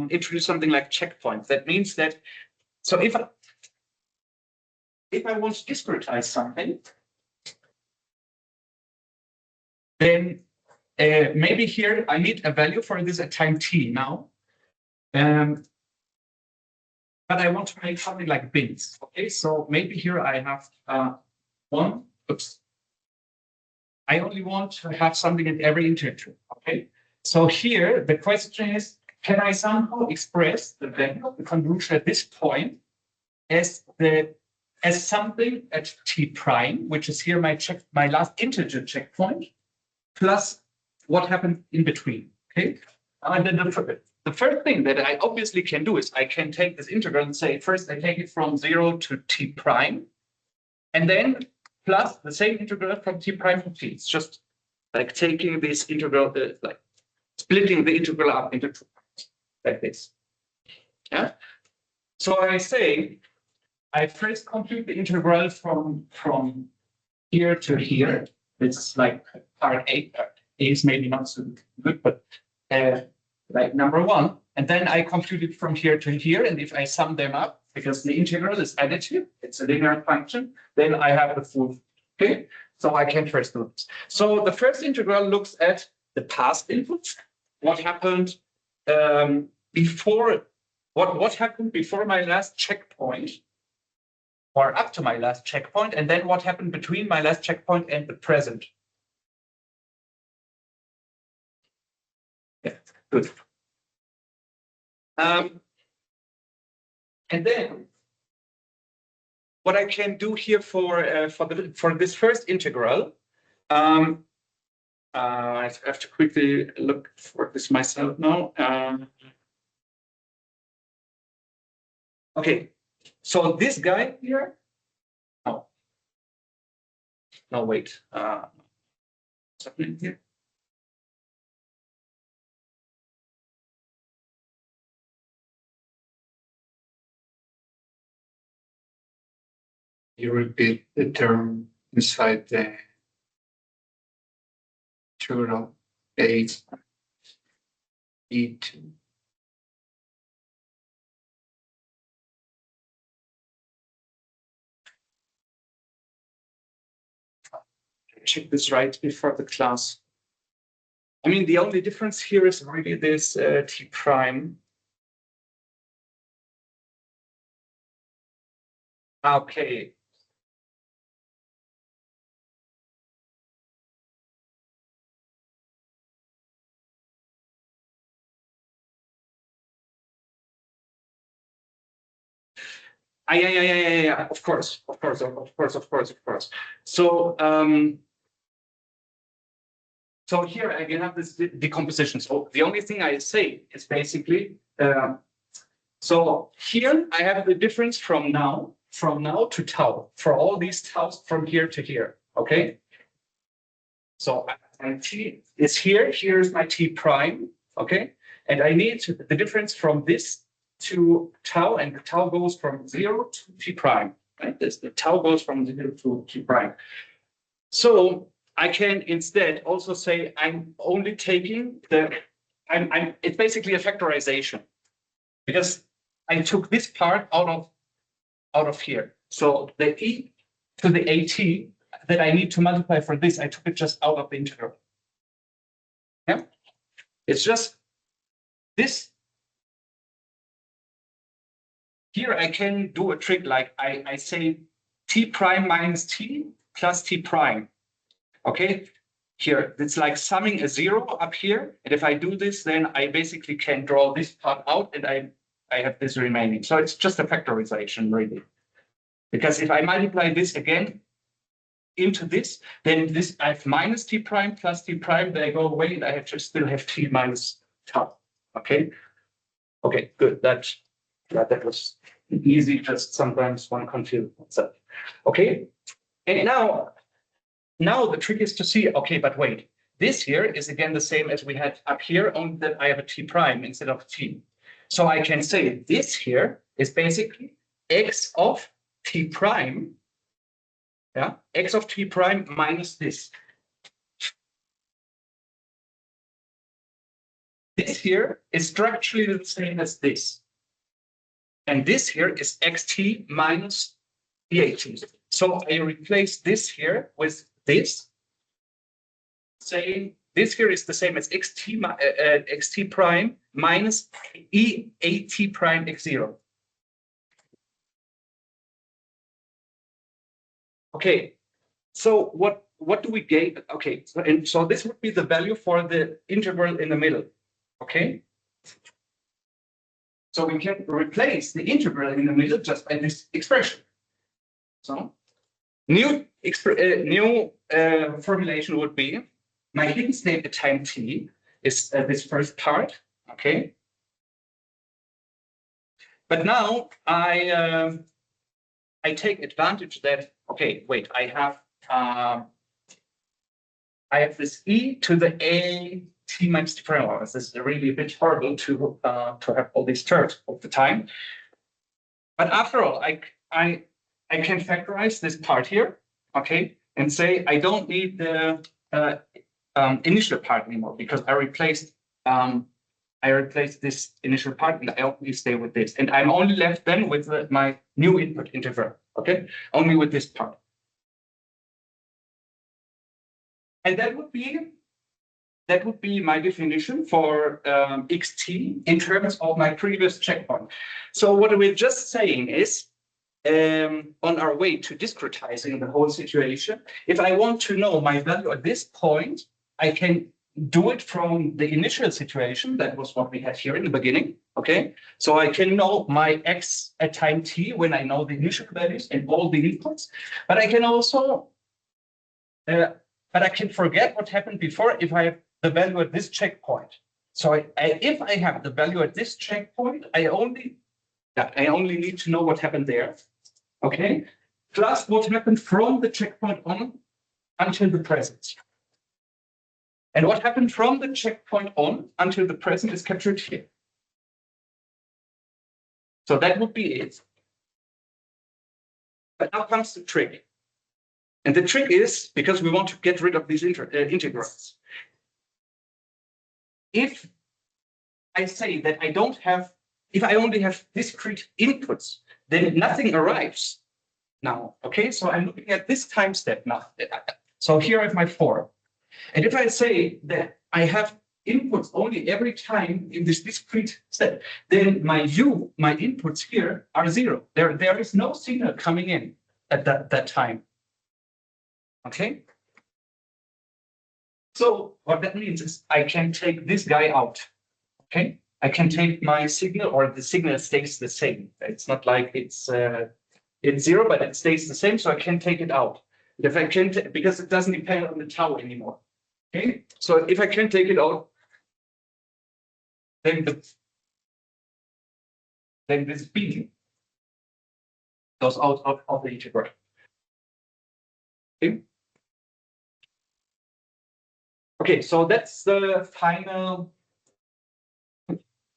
introduce something like checkpoints. That means that, so if I want to discretize something, then maybe here I need a value for this at time t now. But I want to make something like bins. Okay, so maybe here I have one. Oops. I only want to have something in every integer. Okay, so here the question is, can I somehow express the value of the convolution at this point as something at t prime, which is here my last integer checkpoint, plus what happened in between. Okay, and then the first thing that I obviously can do is I can take this integral and say, first I take it from 0 to t prime, and then plus the same integral from t prime to t. It's just like taking this integral, like splitting the integral up into two parts, like this. Yeah. So I say, I first compute the integral from here to here. It's like part A. A is maybe not so good, but like number one, and then I compute it from here to here, and if I sum them up, because the integral is additive, it's a linear function, then I have the full. Okay, so I can first do this. So the first integral looks at the past inputs, what happened before, what happened before my last checkpoint, or up to my last checkpoint, and then what happened between my last checkpoint and the present. Yeah, good. And then what I can do here for this first integral, I have to quickly look for this myself now. Okay, so this guy here. Oh, no, wait. What's happening here? You repeat the term inside the integral A E2. Check this right before the class. I mean, the only difference here is really this t prime. Okay. Yeah. Of course. So, so here I can have this decomposition. So the only thing I say is basically, so here I have the difference from now to tau for all these taus from here to here. Okay. So my t is here. Here's my t prime. Okay, and I need the difference from this to tau, and the tau goes from 0 to t prime. Right. The tau goes from 0 to t prime. So I can instead also say I'm only taking it's basically a factorization, because I took this part out of here. So the e to the at that I need to multiply for this, I took it just out of the integral. Yeah, it's just this. Here I can do a trick like I say t prime minus t plus t prime. Okay, here it's like summing a 0 up here, and if I do this, then I basically can draw this part out, and I have this remaining. So it's just a factorization, really. Because if I multiply this again into this, then this I have minus t prime plus t prime, they go away, and I have to still have t minus tau. Okay. Okay, good. That was easy. Just sometimes one confuses oneself. Okay, and now the trick is to see. Okay, but wait. this here is again the same as we had up here, only that I have a t prime instead of t. So I can say this here is basically x of t prime, yeah, x of t prime minus this. This here is structurally the same as this. And this here is xt minus dht. So I replace this here with this, saying this here is the same as xt prime minus e at prime x0. Okay, so what do we gain? Okay, so this would be the value for the integral in the middle. Okay, so we can replace the integral in the middle just by this expression. So new formulation would be my hidden state at time t is this first part. Okay, but now I take advantage that, okay, wait, I have this e to the a t minus t prime. This is really a bit horrible to have all these terms all the time. But after all, I can factorize this part here, okay, and say I don't need the initial part anymore because I replaced this initial part and I only stay with this, and I'm only left then with my new input integral, okay, only with this part. And that would be my definition for xt in terms of my previous checkpoint. So what we're just saying is, on our way to discretizing the whole situation, if I want to know my value at this point, I can do it from the initial situation. That was what we had here in the beginning. Okay, so I can know my x at time t when I know the initial values and all the inputs, but I can also but I can forget what happened before if I have the value at this checkpoint. So if I have the value at this checkpoint, I only need to know what happened there, okay? Plus what happened from the checkpoint on until the present. And what happened from the checkpoint on until the present is captured here. So that would be it. But now comes the trick. And the trick is, because we want to get rid of these integrals. If I say that if I only have discrete inputs, then nothing arrives now, okay? So I'm looking at this time step now. So here I have my 4. And if I say that I have inputs only every time in this discrete step, then my inputs here are 0. There is no signal coming in at that time. Okay? So what that means is I can take this guy out. Okay? I can take my signal, or the signal stays the same. It's not like it's 0, but it stays the same, so I can take it out. If I can, because it doesn't depend on the tau anymore. Okay? So if I can take it out, then this B goes out of the integral. Okay? Okay, so that's the final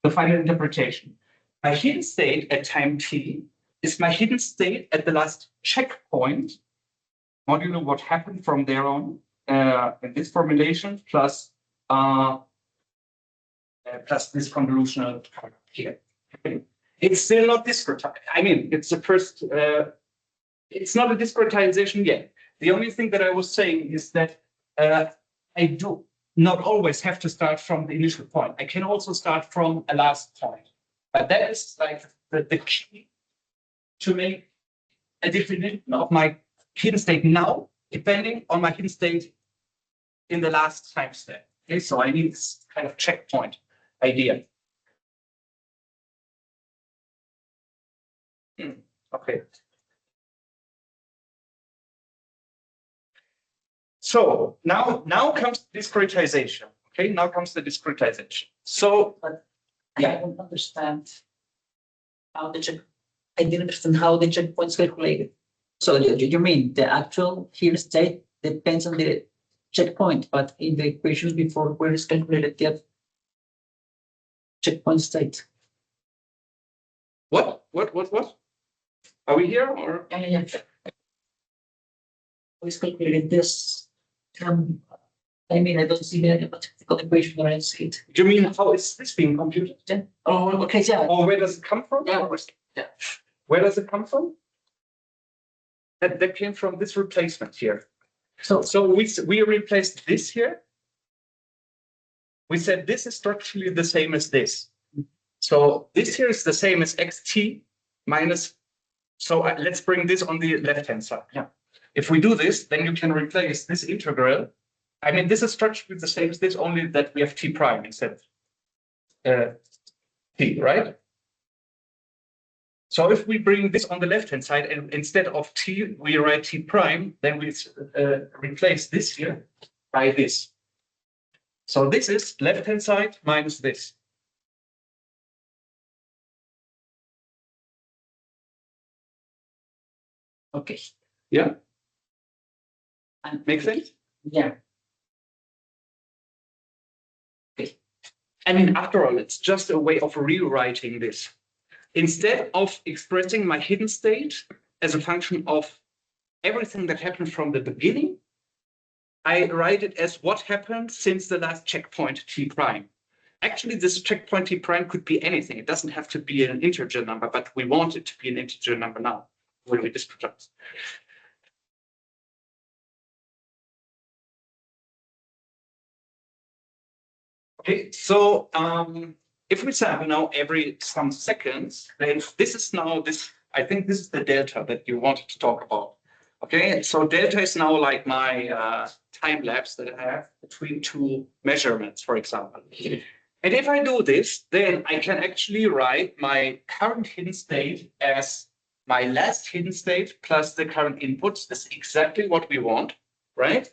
interpretation. My hidden state at time t is my hidden state at the last checkpoint, modulo what happened from there on in this formulation, plus this convolutional part here. Okay. It's still not discretized. I mean, it's the first. It's not a discretization yet. The only thing that I was saying is that I do not always have to start from the initial point. I can also start from a last point. But that is like the key to make a definition of my hidden state now, depending on my hidden state in the last time step. Okay, so I need this kind of checkpoint idea. Okay. So now comes discretization. Okay, now comes the discretization. So I don't understand how I didn't understand how the checkpoints calculated. So you mean the actual hidden state depends on the checkpoint, but in the equation before where is calculated the checkpoint state. What? Are we here or? Yeah. Always calculated this term. I mean, I don't see the mathematical equation, but I see it. Do you mean how is this being computed? Yeah. Oh, okay, yeah. Or where does it come from? Yeah. Where does it come from? That came from this replacement here. So we replaced this here. We said this is structurally the same as this. So this here is the same as xt minus. So let's bring this on the left-hand side. Yeah. If we do this, then you can replace this integral. I mean, this is structurally the same as this, only that we have t prime instead of t, right? So if we bring this on the left-hand side and instead of t, we write t prime, then we replace this here by this. So this is left-hand side minus this. Okay. Yeah, And make sense? yeah. I mean, after all, it's just a way of rewriting this. Instead of expressing my hidden state as a function of everything that happened from the beginning, I write it as what happened since the last checkpoint t prime. Actually, this checkpoint t prime could be anything. It doesn't have to be an integer number, but we want it to be an integer number now when we disproduct. Okay, so if we sample now every some seconds, then this is now this, I think this is the delta that you wanted to talk about. Okay, so delta is now like my time lapse that I have between two measurements, for example. And if I do this, then I can actually write my current hidden state as my last hidden state plus the current inputs. That's exactly what we want, right?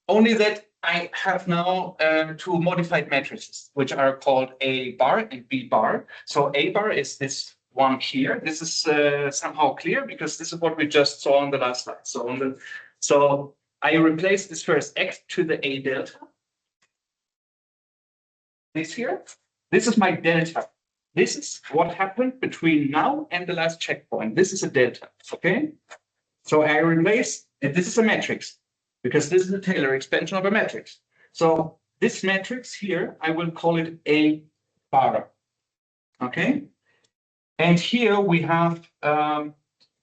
Only that I have now two modified matrices, which are called A bar and B bar. So A bar is this one here. This is somehow clear because this is what we just saw on the last slide. So I replace this first x to the A delta. This here, this is my delta. This is what happened between now and the last checkpoint. This is a delta, okay? So I replace, and this is a matrix, because this is a Taylor expansion of a matrix. So this matrix here, I will call it A bar, okay? And here we have,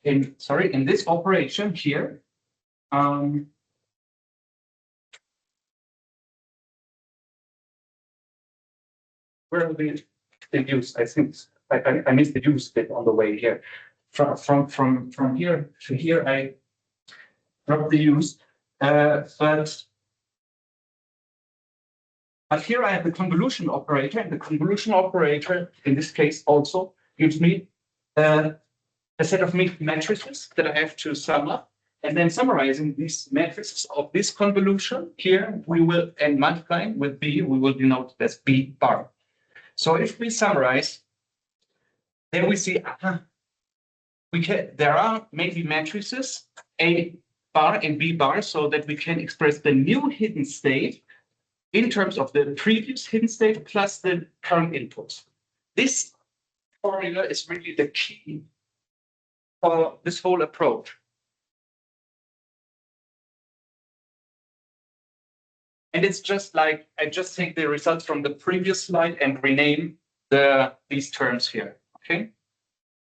in this operation here, where are the use? I think I missed the use bit on the way here. From here to here, I dropped the use. But here I have the convolution operator, and the convolution operator in this case also gives me a set of matrices that I have to sum up, and then summarizing these matrices of this convolution here, we will, and multiplying with B, we will denote it as B bar. So if we summarize, then we see there are maybe matrices A bar and B bar, so that we can express the new hidden state in terms of the previous hidden state plus the current inputs. This formula is really the key for this whole approach. And it's just like, I just take the results from the previous slide and rename these terms here, okay?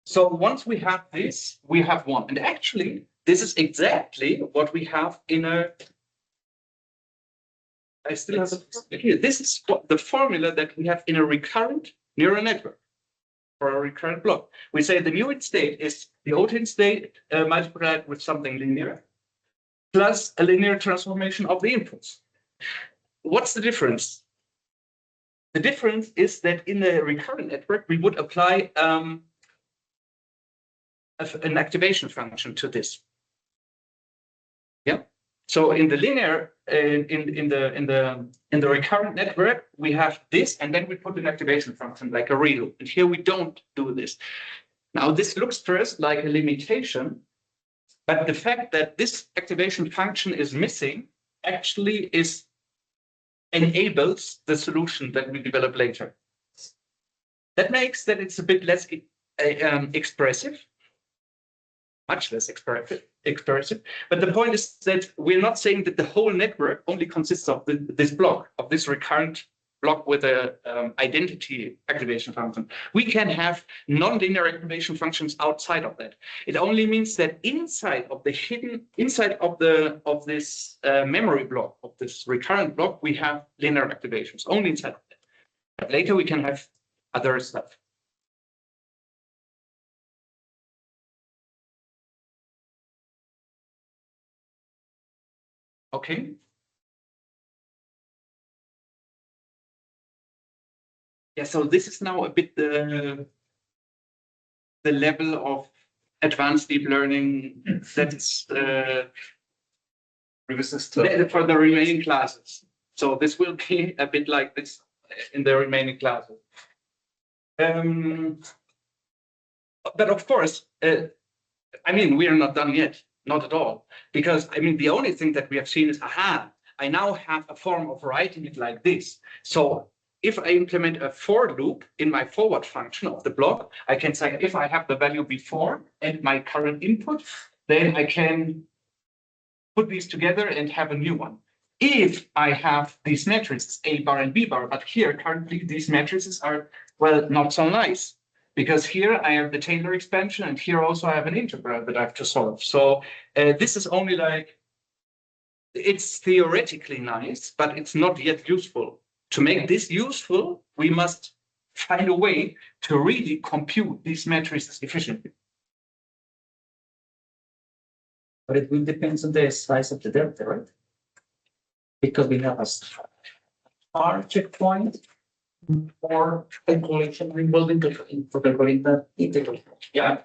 So once we have this, we have one. And actually, this is exactly what we have in a, I still have it here. This is what the formula that we have in a recurrent neural network for a recurrent block. We say the new hidden state is the old hidden state multiplied with something linear plus a linear transformation of the inputs. What's the difference? The difference is that in a recurrent network, we would apply an activation function to this. Yeah. So in the linear, in the recurrent network, we have this, and then we put an activation function like a reloop. And here we don't do this. Now this looks first like a limitation, but the fact that this activation function is missing actually enables the solution that we develop later. That makes that it's a bit less expressive, much less expressive. But the point is that we're not saying that the whole network only consists of this block, of this recurrent block with a identity activation function. We can have nonlinear activation functions outside of that. It only means that inside of this memory block, of this recurrent block, we have linear activations only inside of that. But later we can have other stuff. Okay. Yeah, so this is now a bit the level of advanced deep learning that is for the remaining classes. So this will be a bit like this in the remaining classes. But of course, I mean, we are not done yet, not at all. Because, I mean, the only thing that we have seen is, aha, I now have a form of writing it like this. So if I implement a for loop in my forward function of the block, I can say if I have the value before and my current input, then I can put these together and have a new one. If I have these matrices, A bar and B bar, but here currently these matrices are, well, not so nice. Because here I have the Taylor expansion and here also I have an integral that I have to solve. So this is only like, it's theoretically nice, but it's not yet useful. To make this useful, we must find a way to really compute these matrices efficiently. But it will depend on the size of the delta, right? Because we have a star checkpoint or calculation involving for calculating the integral. Yeah.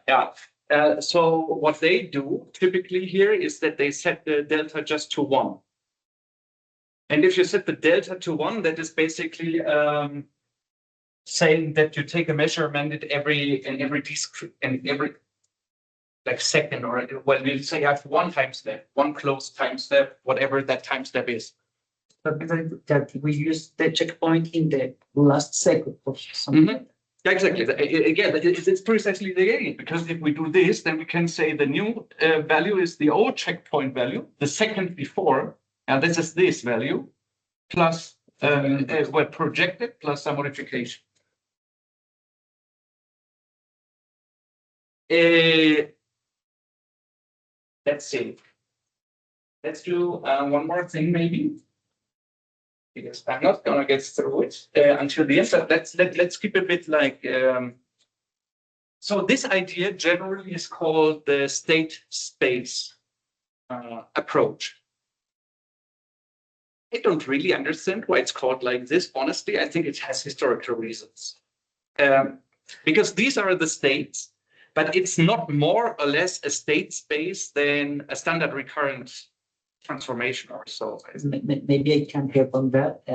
So what they do typically here is that they set the delta just to 1. And if you set the delta to 1, that is basically saying that you take a measurement at every like second, or well, you say I have one time step, one close time step, whatever that time step is. But that we use the checkpoint in the last second or something. Mm-hmm. Yeah, exactly. Again, it's precisely the game, because if we do this, then we can say the new value is the old checkpoint value, the second before, and this is this value, plus well, projected plus some modification. Let's see. Let's do one more thing, maybe, because I'm not gonna get through it until the end. But let's keep a bit like. So this idea generally is called the state space approach. I don't really understand why it's called like this. Honestly, I think it has historical reasons. Because these are the states, but it's not more or less a state space than a standard recurrent transformation or so. Maybe I can help on that.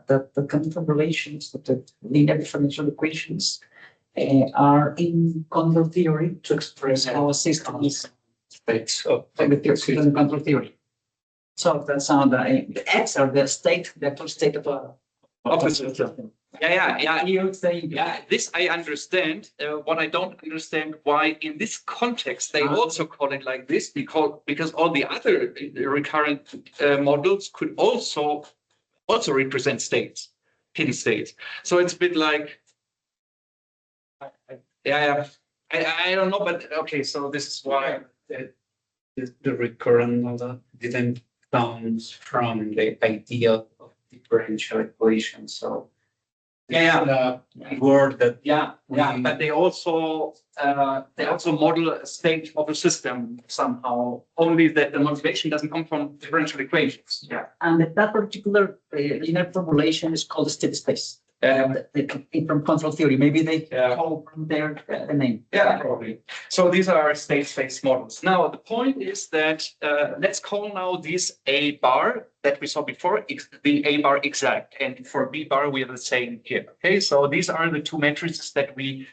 That the control relations, the linear differential equations, are in control theory to express how a system is States of the control theory. So that's how the X are the state, the actual state of the system. Yeah. You would say, yeah, this I understand. What I don't understand why in this context they also call it like this, because all the other recurrent models could also represent states, hidden states. So it's a bit like, I don't know, but okay. So this is why the recurrent model didn't come from the idea of differential equations. So yeah, word that but they also model a state of a system somehow. Only that the motivation doesn't come from differential equations. Yeah, and that particular linear formulation is called state space. From control theory, maybe they call from their name. Yeah, probably. So these are state space models. Now the point is that let's call now this A bar that we saw before the A bar exact, and for B bar we have the same here. Okay, so these are the two matrices that we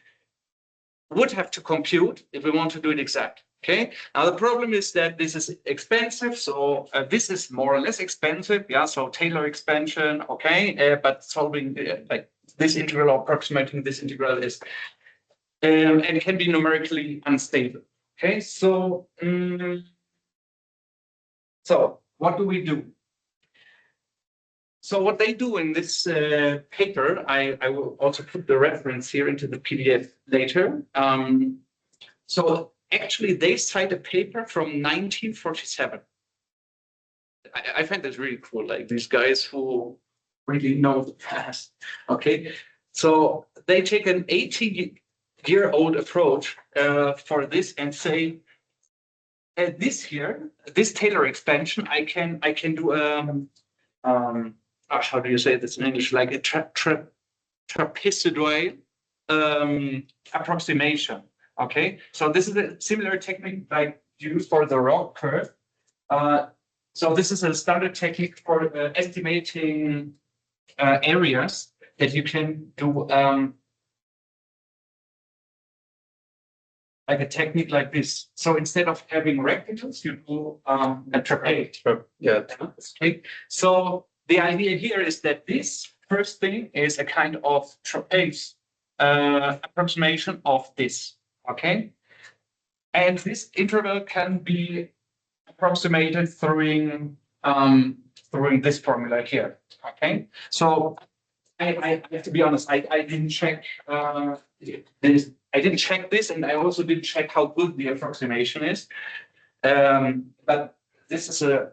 would have to compute if we want to do it exact. Okay, now the problem is that this is expensive, so this is more or less expensive, yeah, so Taylor expansion, okay, but solving like this integral or approximating this integral is, and it can be numerically unstable, okay, so, so what do we do? So what they do in this paper, I will also put the reference here into the PDF later. So actually, they cite a paper from 1947. I find this really cool, like these guys who really know the past. Okay, so they take an 80-year-old approach for this and say, this Taylor expansion, I can do how do you say this in English? Like a trapezoidal approximation. Okay, so this is a similar technique like used for the ROC curve. So this is a standard technique for estimating areas that you can do like a technique like this. So instead of having rectangles, you do a trapeze. Yeah. Okay. So the idea here is that this first thing is a kind of trapeze approximation of this. Okay. And this interval can be approximated through this formula here. Okay. So I have to be honest, I didn't check this. I didn't check this, and I also didn't check how good the approximation is. But this is a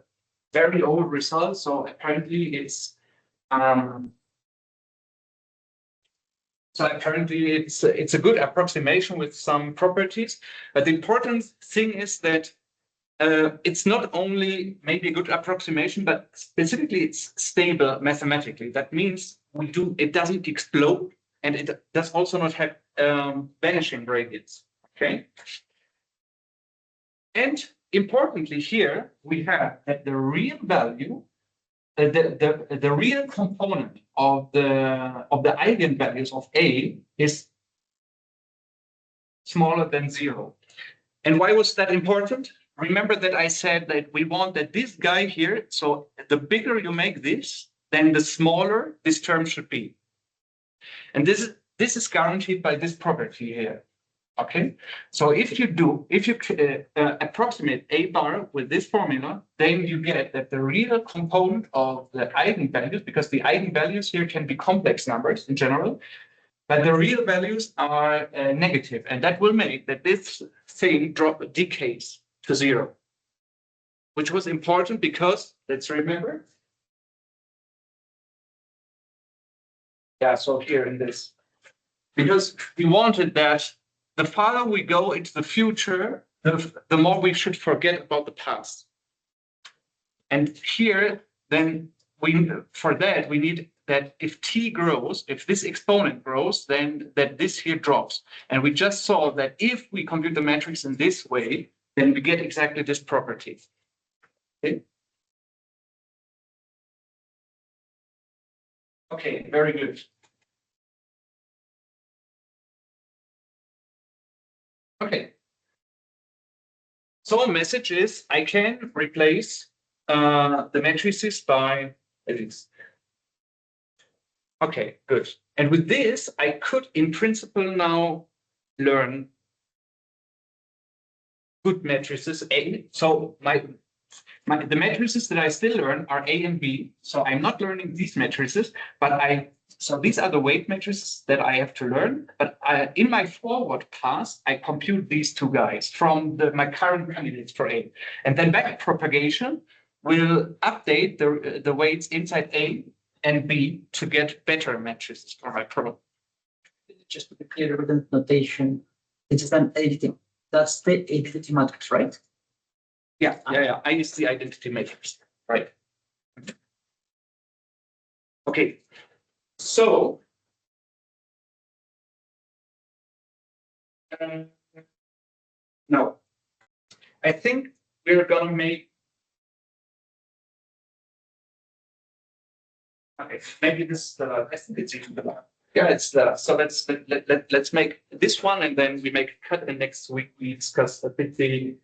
very old result, so apparently it's it's a good approximation with some properties. But the important thing is that it's not only maybe a good approximation, but specifically it's stable mathematically. That means it doesn't explode, and it does also not have vanishing gradients. Okay. And importantly, here we have that the real value, the real component of the eigenvalues of A is smaller than 0. And why was that important? Remember that I said that we want that this guy here, so the bigger you make this, then the smaller this term should be. And this is guaranteed by this property here. Okay, so if you approximate A bar with this formula, then you get that the real component of the eigenvalues, because the eigenvalues here can be complex numbers in general, but the real values are negative, and that will make that this thing decays to 0, which was important because, let's remember. Yeah, so here in this, because we wanted that the farther we go into the future, the more we should forget about the past. And here, then we need that if t grows, if this exponent grows, then that this here drops. And we just saw that if we compute the matrix in this way, then we get exactly this property. Okay. Okay, very good. Okay. So a message is I can replace the matrices by this. Okay, good. And with this, I could, in principle, now learn good matrices A. So the matrices that I still learn are A and B. So I'm not learning these matrices, but so these are the weight matrices that I have to learn. But in my forward pass, I compute these two guys from my current candidates for A. And then back propagation will update the weights inside A and B to get better matrices for my problem. Just to be clear with the notation, it's just an editing. That's the identity matrix, right? Yeah. I use the identity matrix, right? Okay, so now I think we're gonna make. Okay, maybe this. I think it's even better. Yeah, it's so let's make this one and then we make a cut and next week we discuss a bit the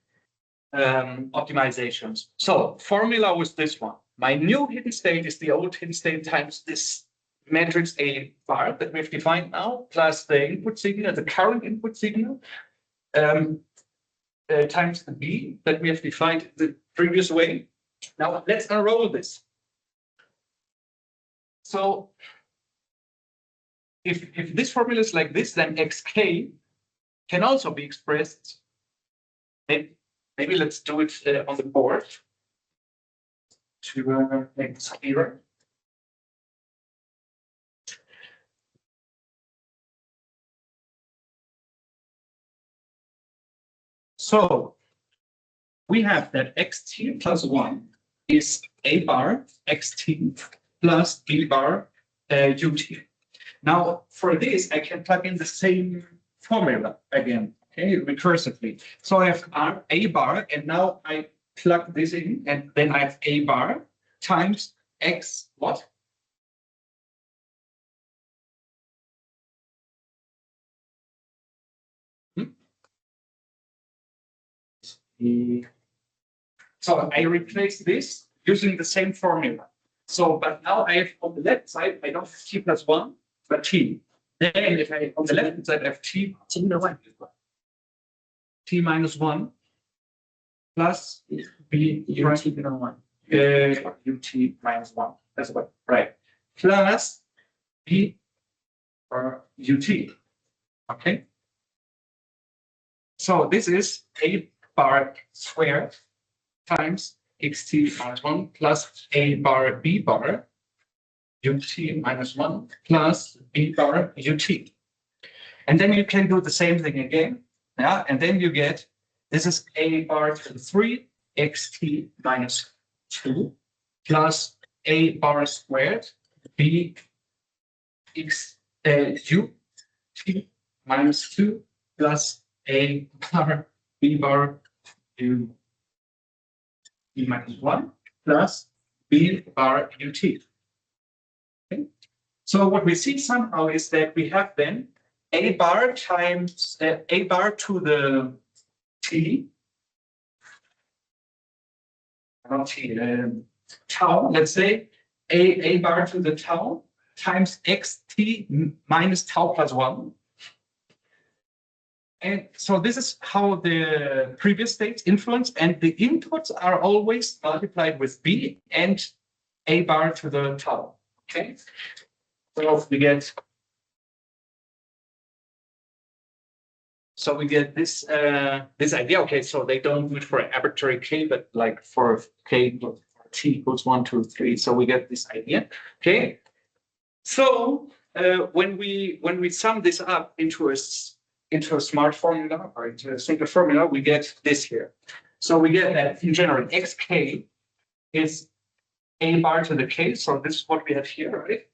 optimizations. So formula was this one. My new hidden state is the old hidden state times this matrix A bar that we've defined now, plus the input signal, the current input signal, times the B that we have defined the previous way. Now let's unroll this. So if this formula is like this, then xk can also be expressed. Maybe let's do it on the board to make this clearer. So we have that xt plus 1 is a bar xt plus b bar ut. Now for this, I can plug in the same formula again, okay, recursively. So I have a bar, and now I plug this in, and then I have a bar times x what? So I replace this using the same formula. So, but now I have on the left side, I don't have t plus 1, but t. Then if I on the left side I have t minus 1 plus b ut minus 1. That's what, right. Plus b ut. Okay. So this is a bar squared times xt minus 1 plus a bar b bar ut minus 1 plus b bar ut. And then you can do the same thing again. Yeah, and then you get this is a bar to the 3 xt minus 2 plus a bar squared b x ut minus 2 plus a bar b bar u minus 1 plus b bar ut. Okay. So what we see somehow is that we have then a bar times a bar to the t, not t, tau, let's say a bar to the tau times xt minus tau plus 1. And so this is how the previous states influence, and the inputs are always multiplied with b and a bar to the tau. Okay, so we get this this idea. Okay, so they don't do it for arbitrary k, but like for k t equals 1, 2, 3. So we get this idea. Okay, so when we sum this up into a smart formula or into a simple formula, we get this here. So we get that in general, xk is a bar to the k. So this is what we have here, right?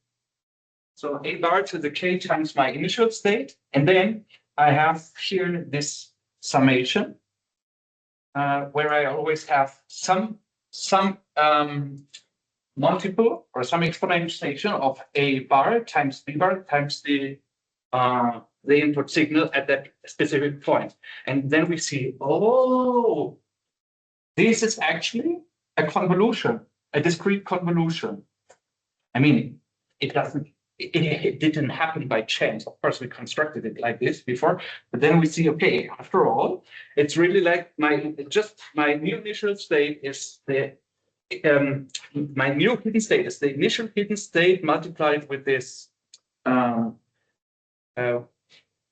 So a bar to the k times my initial state. And then I have here this summation where I always have some multiple or some exponentiation of a bar times b bar times the input signal at that specific point. And then we see, oh, this is actually a convolution, a discrete convolution. I mean, it didn't happen by chance. Of course, we constructed it like this before, but then we see, okay, after all, it's really like my new initial state is my new hidden state is the initial hidden state multiplied with this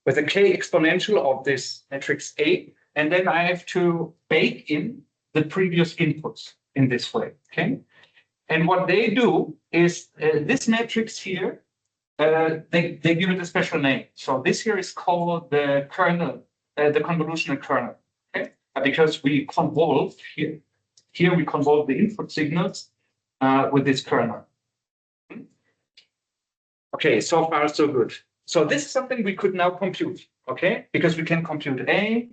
with a k exponential of this matrix A, and then I have to bake in the previous inputs in this way, okay? And what they do is this matrix here, they give it a special name. So this here is called the kernel, the convolutional kernel, okay? Because we convolve here. Here we convolve the input signals with this kernel. Okay, so far so good. So this is something we could now compute, okay? Because we can compute a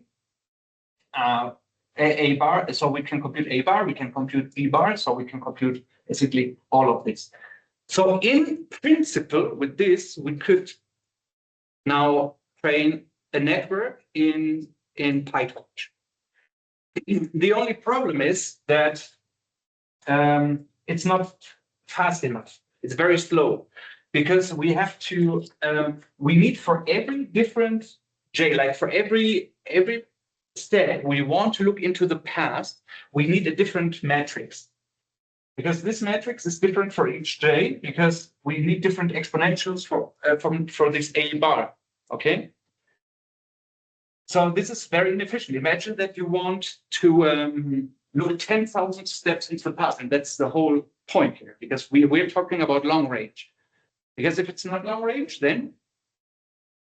bar, so we can compute a bar, we can compute b bar, so we can compute basically all of this. So in principle, with this, we could now train a network in PyTorch. The only problem is that it's not fast enough. It's very slow because we have to, we need for every different like for every step we want to look into the past, we need a different matrix. Because this matrix is different for each J, because we need different exponentials for this A bar, okay? So this is very inefficient. Imagine that you want to look 10,000 steps into the past, and that's the whole point here, because we're talking about long range. Because if it's not long range, then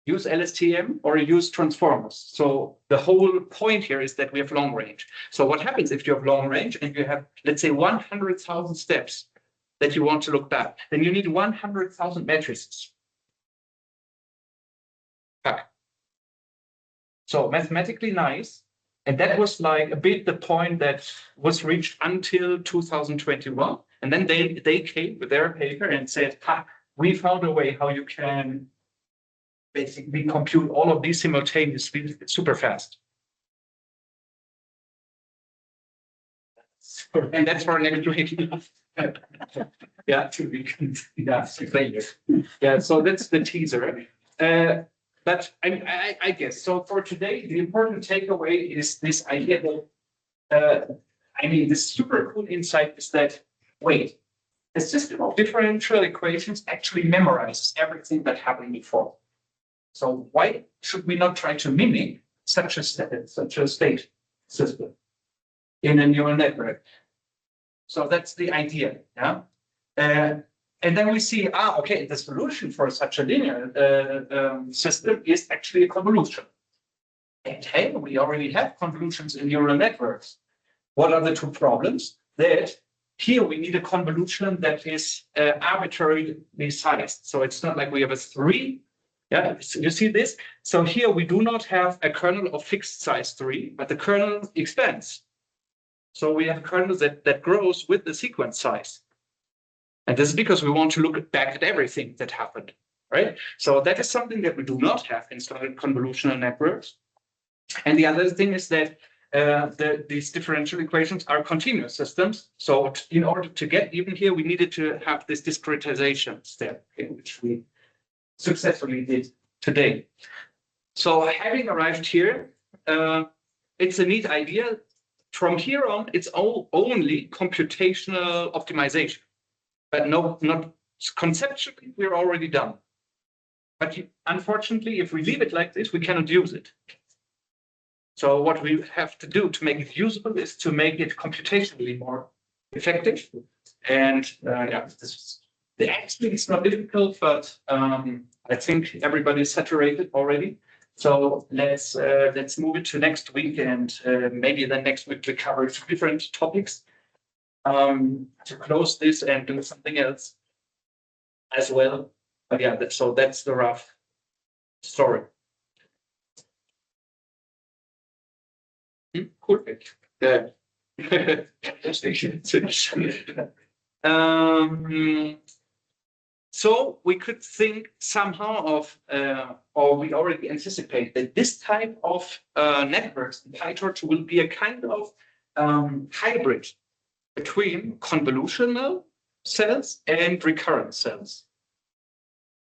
use LSTM or use transformers. So the whole point here is that we have long range. So what happens if you have long range and you have, let's say, 100,000 steps that you want to look back, then you need 100,000 matrices. Back. So mathematically nice. And that was like a bit the point that was reached until 2021. And then they came with their paper and said, we found a way how you can basically compute all of these simultaneously super fast. And that's for next week. Yeah, 2 weeks. Yeah, later. Yeah, so that's the teaser. But I guess, so for today, the important takeaway is this idea that, this super cool insight is that, wait, the system of differential equations actually memorizes everything that happened before. So why should we not try to mimic such a state system in a neural network? So that's the idea, yeah? And then we see, okay, the solution for such a linear system is actually a convolution. And hey, we already have convolutions in neural networks. What are the two problems? That here we need a convolution that is arbitrarily sized. So it's not like we have a 3. Yeah, so you see this? So here we do not have a kernel of fixed size 3, but the kernel expands. So we have a kernel that grows with the sequence size. And this is because we want to look back at everything that happened, right? So that is something that we do not have in standard convolutional networks. And the other thing is that these differential equations are continuous systems. So in order to get even here, we needed to have this discretization step, which we successfully did today. So having arrived here, it's a neat idea. From here on, it's only computational optimization. But not conceptually, we're already done. But unfortunately, if we leave it like this, we cannot use it. So what we have to do to make it usable is to make it computationally more effective. And actually, it's not difficult, but I think everybody's saturated already. So let's move it to next week, and maybe then next week we cover 2 different topics. To close this and do something else as well. But yeah, so that's the rough story. Cool. Yeah. So we could think somehow of, or we already anticipate that this type of networks in PyTorch will be a kind of hybrid between convolutional cells and recurrent cells.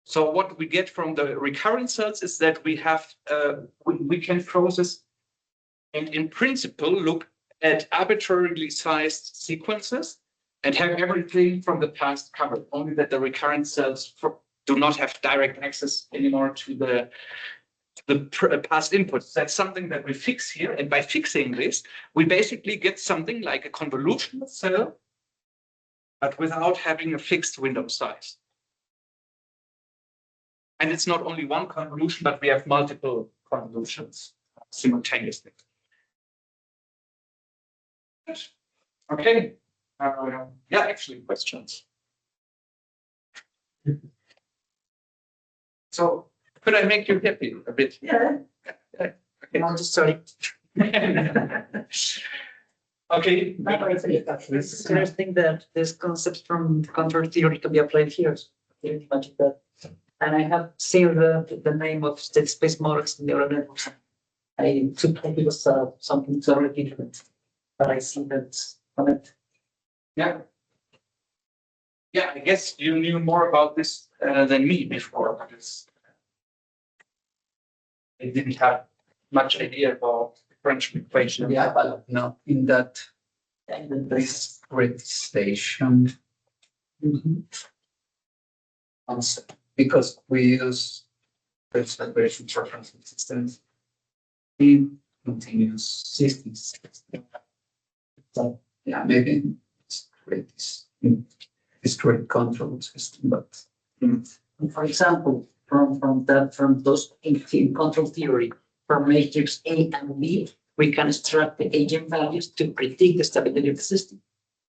So what we get from the recurrent cells is that we have, we can process and in principle look at arbitrarily sized sequences and have everything from the past covered, only that the recurrent cells do not have direct access anymore to the past inputs. That's something that we fix here. And by fixing this, we basically get something like a convolutional cell, but without having a fixed window size. And it's not only one convolution, but we have multiple convolutions simultaneously. Okay. Yeah, actually, questions. So, could I make you happy a bit? Yeah. Okay. I'm just sorry. Okay. It's interesting that this concept from contour theory can be applied here. So I didn't imagine that. and I have seen the name of state space models in neural networks. I took it was something totally different, but I see that on it. Yeah. Yeah, I guess you knew more about this than me before, because I didn't have much idea about differential equation. Yeah, but no, in that discrete station concept, because we use vibration preference systems in continuous systems. So yeah, maybe discrete control system, but For example, from those in control theory, from matrix A and B, we can extract the eigenvalues to predict the stability of the system.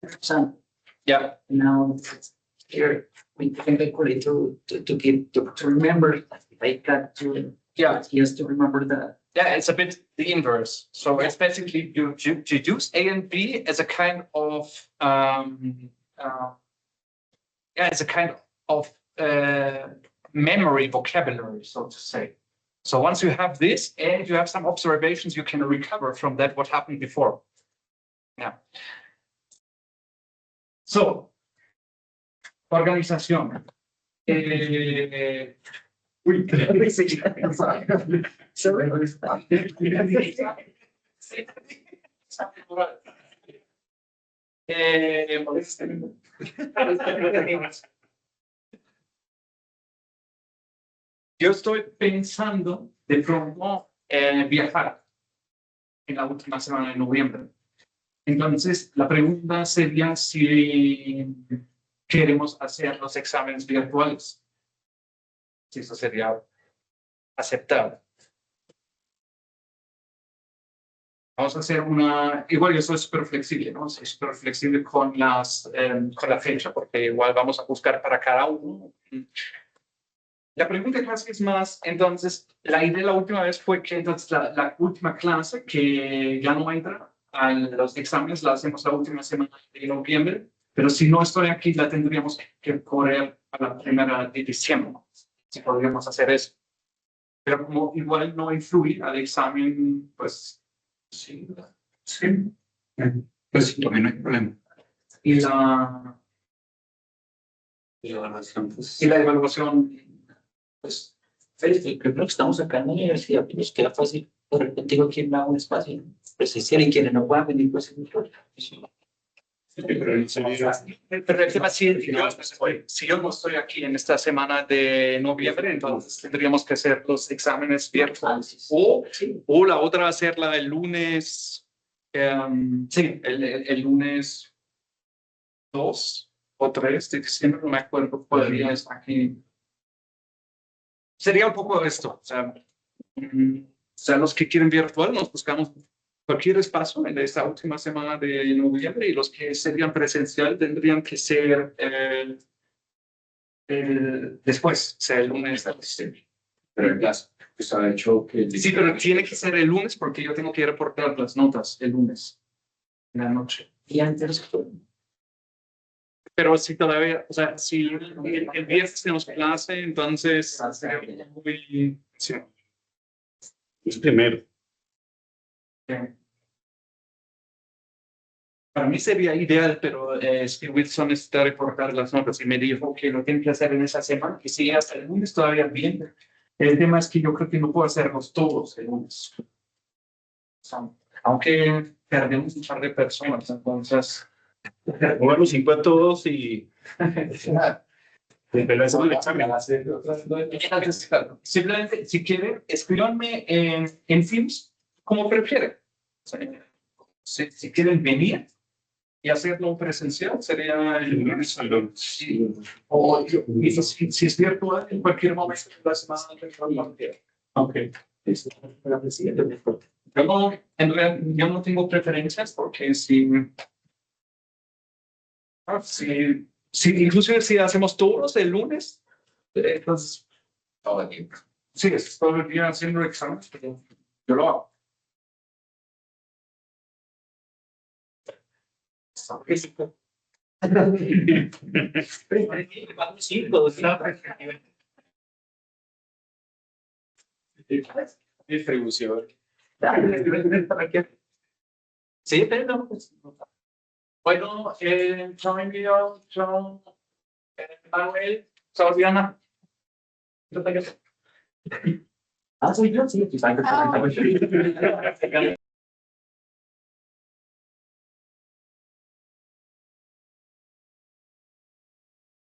For example, Yeah, now here we can calculate to remember. I got to yeah, yes to remember that. yeah. It's a bit the inverse. So it's basically you use A and B as a kind of it's a kind of memory vocabulary, so to say. So once you have this and you have some observations, you can recover from that what happened before. Yeah. So, organización. Yo estoy pensando de pronto viajar en la última semana de noviembre. Entonces, la pregunta sería si queremos hacer los exámenes virtuales. Si eso sería aceptable. Vamos a hacer igual yo soy súper flexible, ¿no? Soy súper flexible con la fecha, porque igual vamos a buscar para cada uno. La pregunta casi es más, entonces, la idea la última vez fue que entonces la última clase que ya no entra a los exámenes la hacemos la última semana de noviembre, pero si no estoy aquí la tendríamos que correr a la primera de diciembre, si podríamos hacer eso. Pero como igual no influye al examen, pues sí. pues sí, también no hay problema. Y la evaluación, pues, Creo que estamos acá en la universidad, pues nos queda fácil. De repente quién da un espacio presencial y quienes no puedan venir, pues es mejor. pero el tema si yo no estoy aquí en esta semana de noviembre, entonces tendríamos que hacer los exámenes virtuales. O la otra hacerla el lunes, sí, el lunes 2 o 3 de diciembre, no me acuerdo cuál día está aquí. Sería un poco esto, o sea, los que quieren virtual nos buscamos cualquier espacio en esta última semana de noviembre, y los que serían presencial tendrían que ser después, o sea, el lunes de diciembre. Pero el caso está hecho que... Sí, pero tiene que ser el lunes porque yo tengo que reportar las notas el lunes en la noche. Y antes, Pero si todavía, o sea, si el viernes tenemos clase, entonces sería muy... Sí. Es primero. Para mí sería ideal, pero Wilson necesita reportar las notas y me dijo que lo tiene que hacer en esa semana, que sigue hasta el lunes todavía bien. El tema es que yo creo que no puedo hacerlos todos el lunes. O sea, aunque perdemos un par de personas, entonces... Bueno, 50 todos y... Pero eso es el examen. Entonces, claro, simplemente, si quieren, escríbanme en Teams como prefieren. O sea, si quieren venir y hacerlo presencial, sería el lunes. O si es virtual, en cualquier momento de la semana de Ok. en realidad, yo no tengo preferencias porque inclusive si hacemos todos el lunes, entonces todo el tiempo. sí, es todo el día haciendo exámenes, pero yo lo hago. sí, Distribución. Sí, pero no, pues, Bueno, chao Emilio, chao Manuel, chao Diana. soy yo, sí. Chao.